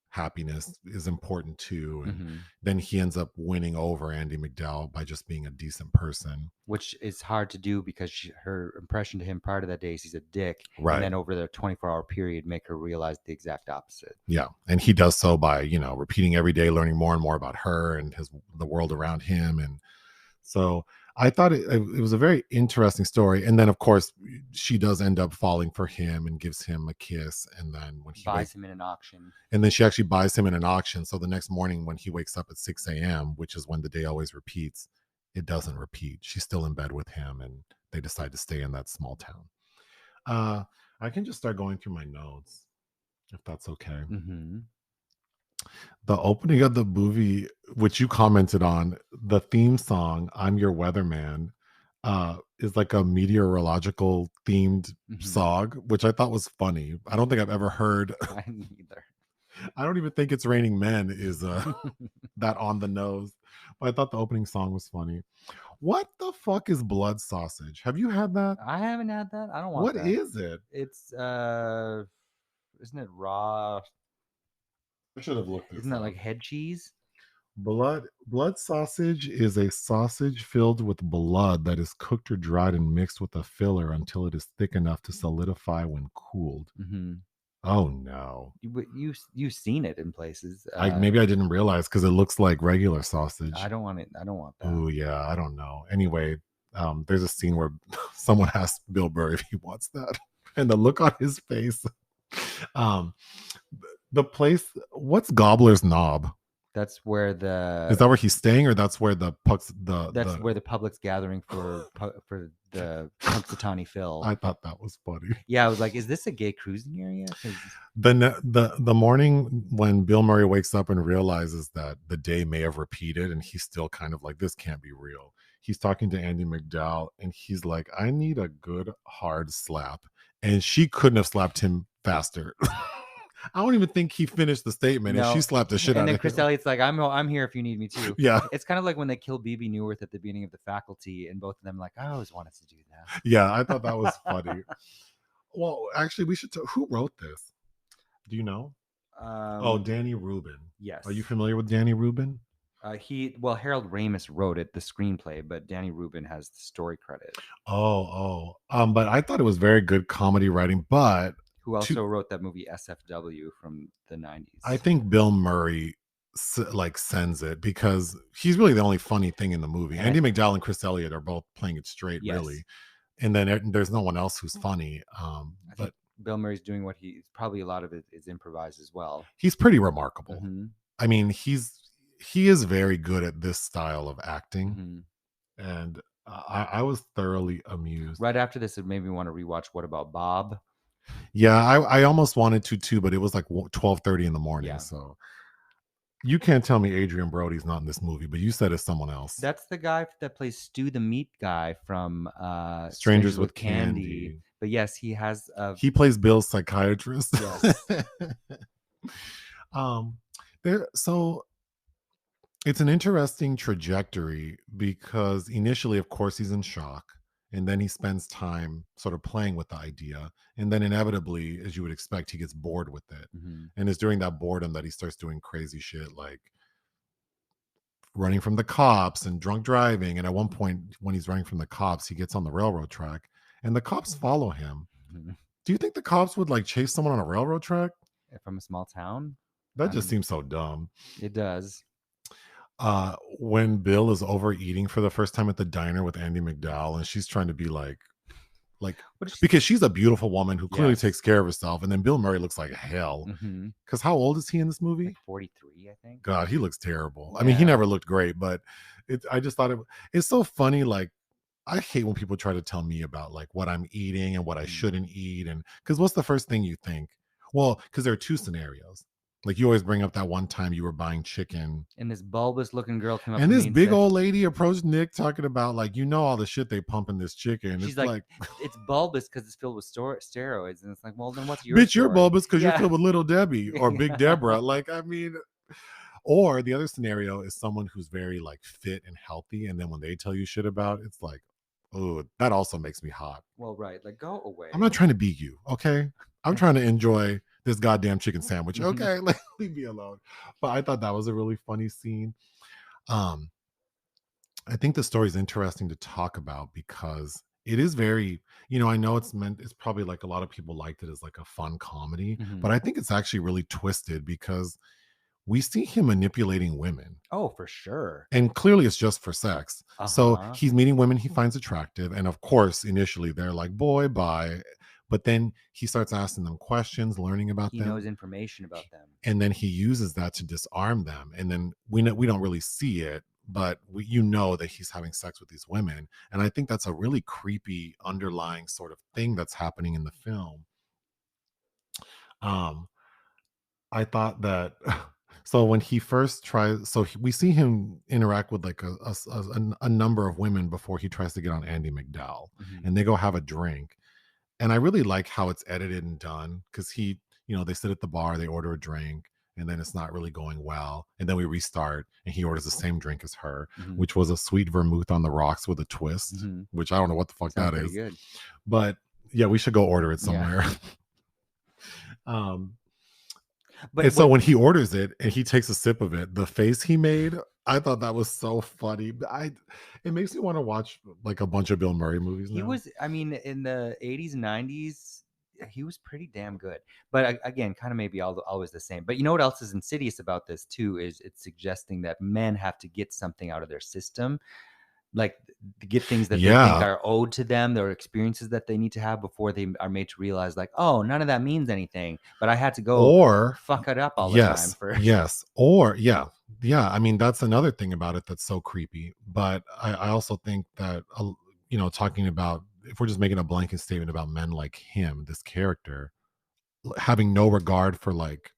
happiness is important too. And then he ends up winning over Andy McDowell by just being a decent person. Which is hard to do because her impression to him prior to that day is he's a dick. Right. And then over the 24-hour period, make her realize the exact opposite. Yeah. And he does so by, repeating every day, learning more and more about her and the world around him. And so I thought it was a very interesting story. And then, of course, she does end up falling for him and gives him a kiss. And then when he buys him in an auction. And then she actually buys him in an auction. So the next morning when he wakes up at 6 a.m., which is when the day always repeats, it doesn't repeat. She's still in bed with him and they decide to stay in that small town. I can just start going through my notes, if that's okay. The opening of the movie, which you commented on, the theme song, I'm Your Weatherman, is like a meteorological themed song, which I thought was funny. I don't think I've ever heard. I neither. I don't even think It's Raining Men is that on the nose. But I thought the opening song was funny. What the fuck is blood sausage? Have you had that? I haven't had that. I don't want What that. is it? It's isn't it raw? I should have looked. Isn't that like head cheese? Blood sausage is a sausage filled with blood that is cooked or dried and mixed with a filler until it is thick enough to solidify when cooled. Oh no! You've seen it in places. Maybe I didn't realize because it looks like regular sausage. I don't want it. I don't want that. Oh yeah, I don't know. Anyway, there's a scene where someone asks Bill Burr if he wants that, and the look on his face. The place. What's Gobbler's Knob? That's where Is that where he's staying, or that's where the pucks that's where the public's gathering for the Punxsutawney Phil. I thought that was funny. Yeah, I was like, is this a gay cruising area? 'Cause The morning when Bill Murray wakes up and realizes that the day may have repeated, and he's still kind of like, this can't be real. He's talking to Andie MacDowell, and he's like, I need a good hard slap, and she couldn't have slapped him faster. I don't even think he finished the statement, and she slapped the shit out of him. And then Chris Elliott's like, I'm here if you need me too. Yeah. It's kind of like when they killed BB Newirth at the beginning of The Faculty, and both of them like, I always wanted to do that. Yeah, I thought that was funny. Well, actually, we should who wrote this? Do you know? Danny Rubin. Yes. Are you familiar with Danny Rubin? Harold Ramis wrote it, the screenplay, but Danny Rubin has the story credit. But I thought it was very good comedy writing, but who also wrote that movie SFW from the 90s. I think Bill Murray sends it because he's really the only funny thing in the movie. Andie MacDowell and Chris Elliott are both playing it straight, really. And then there's no one else who's funny. But Bill Murray's doing what he's probably a lot of it is improvised as well. He's pretty remarkable. Mm-hmm. I mean, he is very good at this style of acting. Mm-hmm. And I was thoroughly amused. Right after this, it made me want to rewatch What About Bob? Yeah, I almost wanted to too, but it was like 12:30 in the morning. Yeah. So you can't tell me Adrian Brody's not in this movie, but you said it's someone else. That's the guy that plays Stu the Meat guy from Strangers with Candy. But yes, he has. He plays Bill's psychiatrist. Yes. So it's an interesting trajectory because initially, of course, he's in shock. And then he spends time sort of playing with the idea. And then inevitably, as you would expect, he gets bored with it. Mm-hmm. And it's during that boredom that he starts doing crazy shit like running from the cops and drunk driving. And at one point, when he's running from the cops, he gets on the railroad track and the cops follow him. Mm-hmm. Do you think the cops would like chase someone on a railroad track? From a small town? That just seems so dumb. It does. When Bill is overeating for the first time at the diner with Andie MacDowell, and she's trying to be like because she's a beautiful woman who clearly takes care of herself, and then Bill Murray looks like hell. Because how old is he in this movie? Like 43, I think. God, he looks terrible. Yeah. I mean, he never looked great, but I just thought it's so funny. Like, I hate when people try to tell me about like what I'm eating and what I shouldn't eat, and because what's the first thing you think? Well, because there are two scenarios. Like, you always bring up that one time you were buying chicken. And this bulbous looking girl came up and this big old lady approached Nick talking about, like, all the shit they pump in this chicken. She's like, it's bulbous because it's filled with steroids. And it's like, well, then what's your Bitch, you're bulbous because you're filled with Little Debbie or Big Deborah. Like, I mean, or the other scenario is someone who's very, like, fit and healthy. And then when they tell you shit about it, it's like, oh, that also makes me hot. Well, right. Like, go away. I'm not trying to be you, okay? I'm trying to enjoy this goddamn chicken sandwich. Okay, like, leave me alone. But I thought that was a really funny scene. I think the story is interesting to talk about because it is very, I know it's probably like a lot of people liked it as like a fun comedy, but I think it's actually really twisted because we see him manipulating women. Oh, for sure. And clearly it's just for sex. So he's meeting women he finds attractive. And of course, initially they're like, boy, bye. But then he starts asking them questions, learning about them. He knows information about them. And then he uses that to disarm them. And then we don't really see it, but that he's having sex with these women. And I think that's a really creepy underlying sort of thing that's happening in the film. I thought that... So when he first tries... So we see him interact with like a number of women before he tries to get on Andie MacDowell. And they go have a drink. And I really like how it's edited and done because they sit at the bar, they order a drink, and then it's not really going well. And then we restart and he orders the same drink as her, which was a sweet vermouth on the rocks with a twist, which I don't know what the fuck that is. Good. But yeah, we should go order it somewhere. Yeah. So when he orders it and he takes a sip of it, the face he made, I thought that was so funny. It makes me want to watch like a bunch of Bill Murray movies now. He was, I mean, in the 80s and 90s, he was pretty damn good. But again, kind of maybe always the same. But you know what else is insidious about this too is it's suggesting that men have to get something out of their system. Like to get things that they think are owed to them, their experiences that they need to have before they are made to realize like, oh, none of that means anything. But I had to go fuck it up all the time. yeah, I mean, that's another thing about it that's so creepy. But I also think that, talking about, if we're just making a blanket statement about men like him, this character, having no regard for like,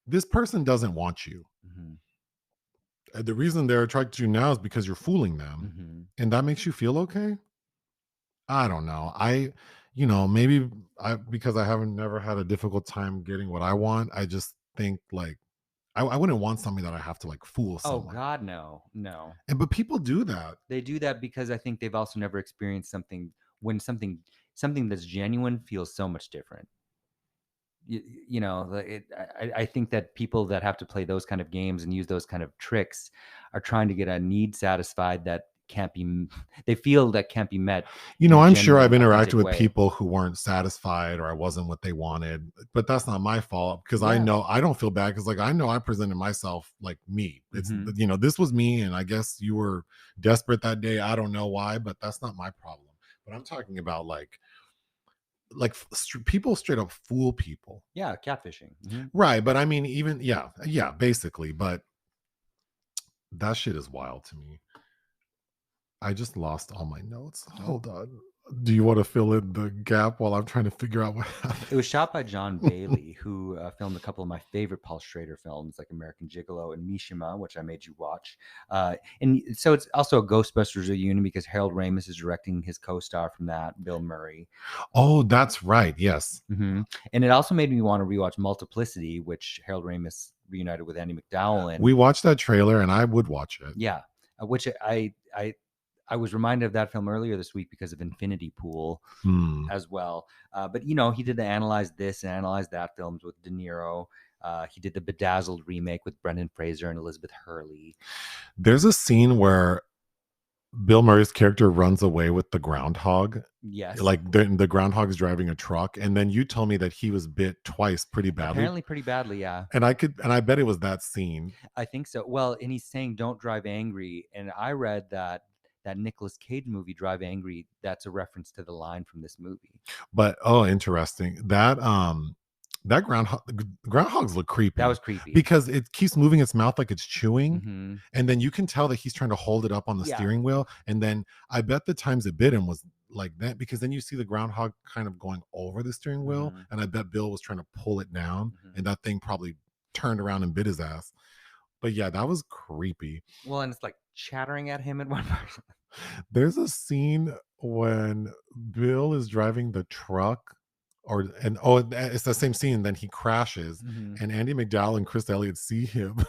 this person doesn't want you. Mm-hmm. The reason they're attracted to you now is because you're fooling them. Mm-hmm. And that makes you feel okay. I don't know. Maybe because I haven't never had a difficult time getting what I want. I just think like, I wouldn't want something that I have to like fool Oh someone. God, no. But people do that. They do that because I think they've also never experienced something when something that's genuine feels so much different. I think that people that have to play those kind of games and use those kind of tricks are trying to get a need satisfied that can't be. They feel that can't be met. I'm sure I've genuine, interacted authentic with way. people who weren't satisfied, or I wasn't what they wanted, but that's not my fault, because I Yeah. know I don't feel bad, because like I know I presented myself like me. It's this was me, and I guess you were desperate that day. I don't know why, but that's not my problem. But I'm talking about like people straight up fool people. Yeah, catfishing. Mm-hmm. Right, but I mean, even yeah, basically, but that shit is wild to me. I just lost all my notes. Hold on. Do you want to fill in the gap while I'm trying to figure out what happened? It was shot by John Bailey, who filmed a couple of my favorite Paul Schrader films, like American Gigolo and Mishima, which I made you watch. And so it's also a Ghostbusters reunion because Harold Ramis is directing his co-star from that, Bill Murray. Oh, that's right. Yes. Mm-hmm. And it also made me want to rewatch Multiplicity, which Harold Ramis reunited with Andy McDowell in. We watched that trailer, and I would watch it. Yeah, which I was reminded of that film earlier this week because of Infinity Pool as well. But he did the Analyze This and Analyze That films with De Niro. He did the Bedazzled remake with Brendan Fraser and Elizabeth Hurley. There's a scene where Bill Murray's character runs away with the groundhog. Yes. Like the groundhog is driving a truck, and then you told me that he was bit twice pretty badly. Apparently pretty badly, yeah. And I bet it was that scene. I think so. Well, and he's saying don't drive angry, and I read that Nicolas Cage movie Drive Angry, that's a reference to the line from this movie. But interesting. That groundhogs look creepy. That was creepy because it keeps moving its mouth like it's chewing, and then you can tell that he's trying to hold it up on the steering wheel. And then I bet the times it bit him was like that, because then you see the groundhog kind of going over the steering wheel, and I bet Bill was trying to pull it down, and that thing probably turned around and bit his ass. But yeah, that was creepy. Well, and it's like chattering at him at one point. There's a scene when Bill is driving the truck, it's the same scene. Then he crashes, and Andy McDowell and Chris Elliott see him,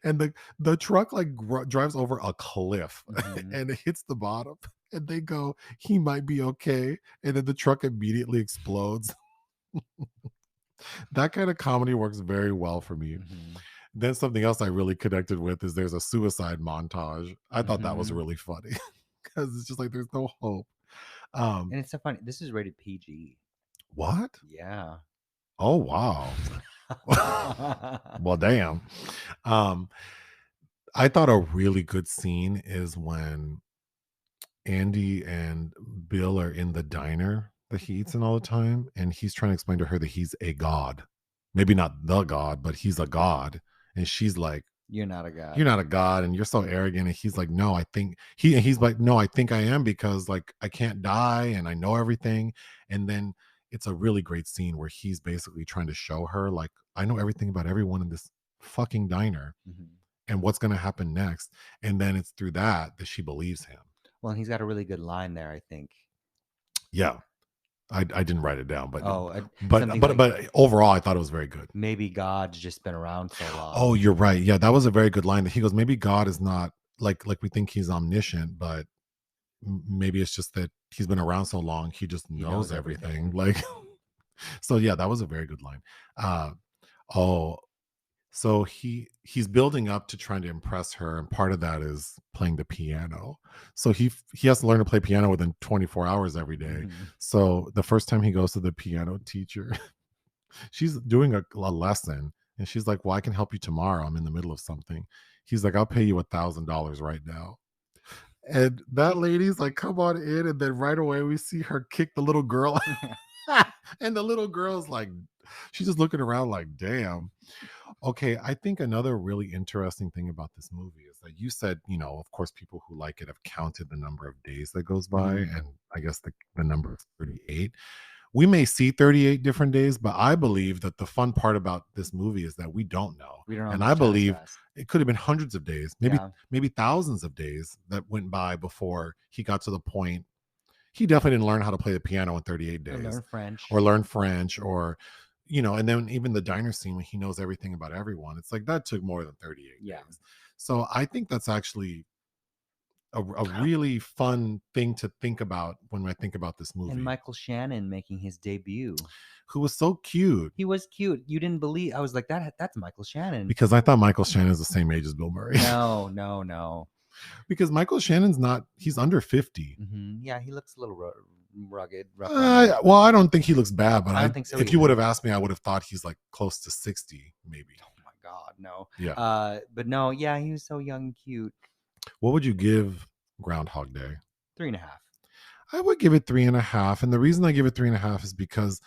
and the truck like drives over a cliff, and it hits the bottom, and they go, he might be okay, and then the truck immediately explodes. That kind of comedy works very well for me. Then something else I really connected with is there's a suicide montage. I thought that was really funny, because it's just like there's no hope. And it's so funny. This is rated PG. What? Yeah. Oh, wow. Well, damn. I thought a really good scene is when Andy and Bill are in the diner that he eats in all the time, and he's trying to explain to her that he's a god. Maybe not the god, but he's a god. And she's like, you're not a god. You're not a god, and you're so arrogant. And he's like, no, I think he's like, no, I think I am, because like I can't die and I know everything. And then it's a really great scene where he's basically trying to show her like, I know everything about everyone in this fucking diner and what's going to happen next. And then it's through that she believes him. Well, and he's got a really good line there, I think. Yeah. I didn't write it down, but but overall, I thought it was very good. Maybe God's just been around so long. Oh, you're right. Yeah, that was a very good line. That he goes, maybe God is not like we think he's omniscient, but maybe it's just that he's been around so long, he just knows everything. Like, so yeah, that was a very good line. So he's building up to trying to impress her, and part of that is playing the piano. So he has to learn to play piano within 24 hours every day. So the first time he goes to the piano teacher, she's doing a lesson, and she's like, well, I can help you tomorrow. I'm in the middle of something. He's like, I'll pay you $1,000 right now. And that lady's like, come on in. And then right away we see her kick the little girl. And the little girl's like, she's just looking around like, damn. Okay, I think another really interesting thing about this movie is that you said, of course, people who like it have counted the number of days that goes by, Mhm. and I guess the number is 38. We may see 38 different days, but I believe that the fun part about this movie is that we don't know. We don't know how And much I time has believe passed. it could have been hundreds of days, Yeah. maybe thousands of days that went by before he got to the point. He definitely didn't learn how to play the piano in 38 Or days learn French. or learn French or and then even the diner scene when he knows everything about everyone. It's like that took more than 38 Yeah. days. So I think that's actually a really fun thing to think about when I think about this movie. And Michael Shannon making his debut. Who was so cute. He was cute. You didn't believe. I was like, that's Michael Shannon. Because I thought Michael Shannon's the same age as Bill Murray. No. Because Michael Shannon's he's under 50. Mm-hmm. Yeah, he looks a little rugged. Rough Well, I don't think he looks bad, but I don't think so if you would have asked me, I would have thought he's like close to 60, maybe. Oh my God, no. Yeah. But no, yeah, he was so young and cute. What would you give Groundhog Day? 3.5. I would give it 3.5. And the reason I give it 3.5 is because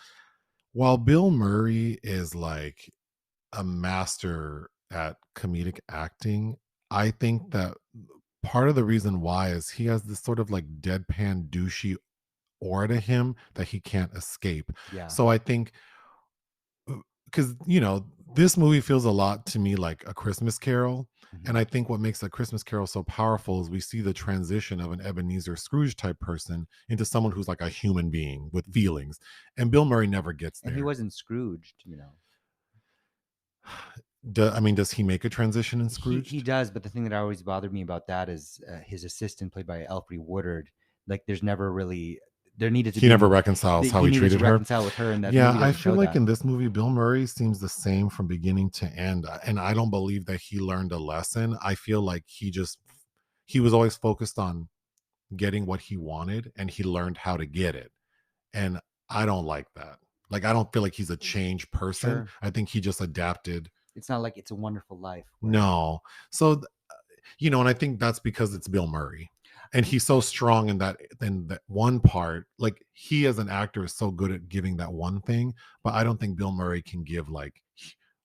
while Bill Murray is like a master at comedic acting, I think that part of the reason why is he has this sort of like deadpan douchey aura to him that he can't escape. Yeah. So I think because this movie feels a lot to me like A Christmas Carol. Mhm. And I think what makes A Christmas Carol so powerful is we see the transition of an Ebenezer Scrooge type person into someone who's like a human being with feelings. And Bill Murray never gets there. And he wasn't Scrooged, Does he make a transition in Scrooge? He does, but the thing that always bothered me about that is his assistant, played by Alfred Woodard. Like, there's never really there needed to. He never reconciles how he treated her. Reconcile with her, and that yeah, I feel like in this movie, Bill Murray seems the same from beginning to end, and I don't believe that he learned a lesson. I feel like he was always focused on getting what he wanted, and he learned how to get it, and I don't like that. Like, I don't feel like he's a changed person. Sure. I think he just adapted. It's not like It's a Wonderful Life. No. So, and I think that's because it's Bill Murray. And he's so strong in that one part. Like, he as an actor is so good at giving that one thing, but I don't think Bill Murray can give like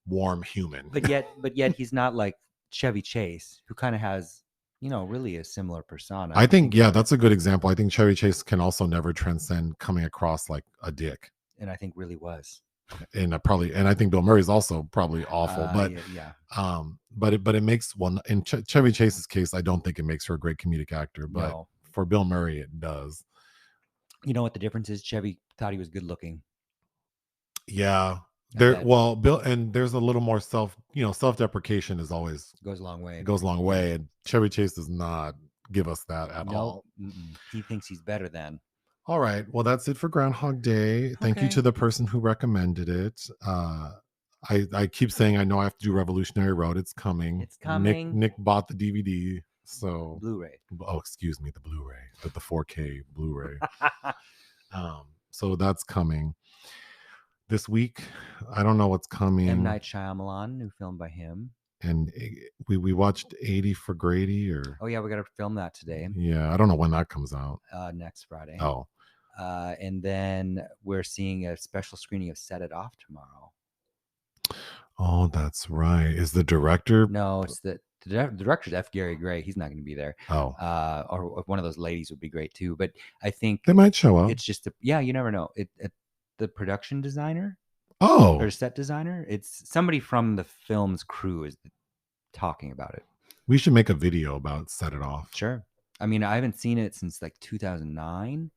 warm human. But yet he's not like Chevy Chase, who kind of has, really a similar persona. I think, yeah, that's a good example. I think Chevy Chase can also never transcend coming across like a dick. And I think really was. And I think Bill Murray's also probably awful, but but it makes one in Chevy Chase's case. I don't think it makes her a great comedic actor, but for Bill Murray, it does. You know what the difference is? Chevy thought he was good looking. Yeah, Bill, and there's a little more self-deprecation is always goes a long way. It goes a long way, and Chevy Chase does not give us that at all. He thinks he's better than. All right. Well, that's it for Groundhog Day. Thank you to the person who recommended it. I keep saying I know I have to do Revolutionary Road. It's coming. It's coming. Nick bought the DVD. So Blu-ray. Oh, excuse me, the Blu-ray, the 4K Blu-ray. So that's coming this week. I don't know what's coming. M. Night Shyamalan, new film by him. And we watched 80 for Grady, or oh yeah, we got to film that today. Yeah, I don't know when that comes out. Next Friday. Oh. And then we're seeing a special screening of Set It Off tomorrow. Oh, that's right. Is the director? No, it's the director's F. Gary Gray. He's not going to be there. Oh. Or one of those ladies would be great too. But I think they might show up. It's just you never know. The production designer. Oh. Or set designer. It's somebody from the film's crew is talking about it. We should make a video about Set It Off. Sure. I mean, I haven't seen it since like 2009.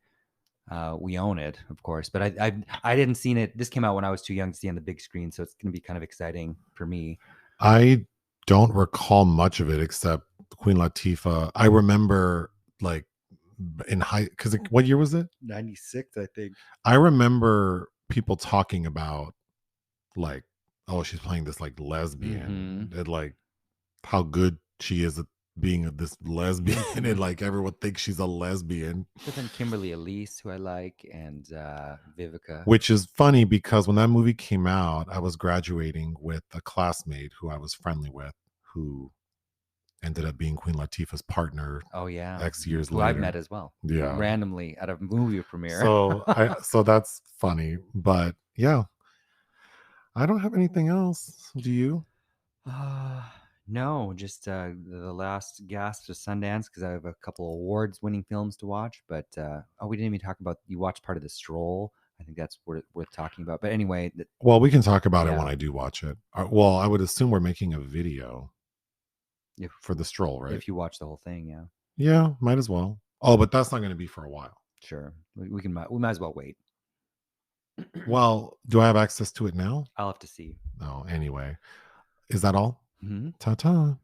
We own it, of course, but I didn't see it. This came out when I was too young to see on the big screen, so it's going to be kind of exciting for me. I don't recall much of it except Queen Latifah. I remember like in because what year was it? 96, I think. I remember people talking about like, oh, she's playing this like lesbian, and like how good she is at being this lesbian, and like everyone thinks she's a lesbian. But then Kimberly Elise, who I like, and Vivica. Which is funny because when that movie came out, I was graduating with a classmate who I was friendly with, who ended up being Queen Latifah's partner. Oh yeah, X years who later. I've met as well. Yeah, randomly at a movie premiere. So that's funny, but yeah, I don't have anything else. Do you? No, just the last gasp of Sundance because I have a couple awards-winning films to watch. But we didn't even talk about, you watched part of The Stroll. I think that's worth talking about. But anyway, Well, we can talk about it Yeah. when I do watch it. Well, I would assume we're making a video if for The Stroll, right? if you watch the whole thing, yeah, Yeah, might as well. Oh, but that's not going to be for a while. sure, we might as well wait. Well, do I have access to it now? I'll have to see. No, anyway. Is that all? Mhm. Ta-ta.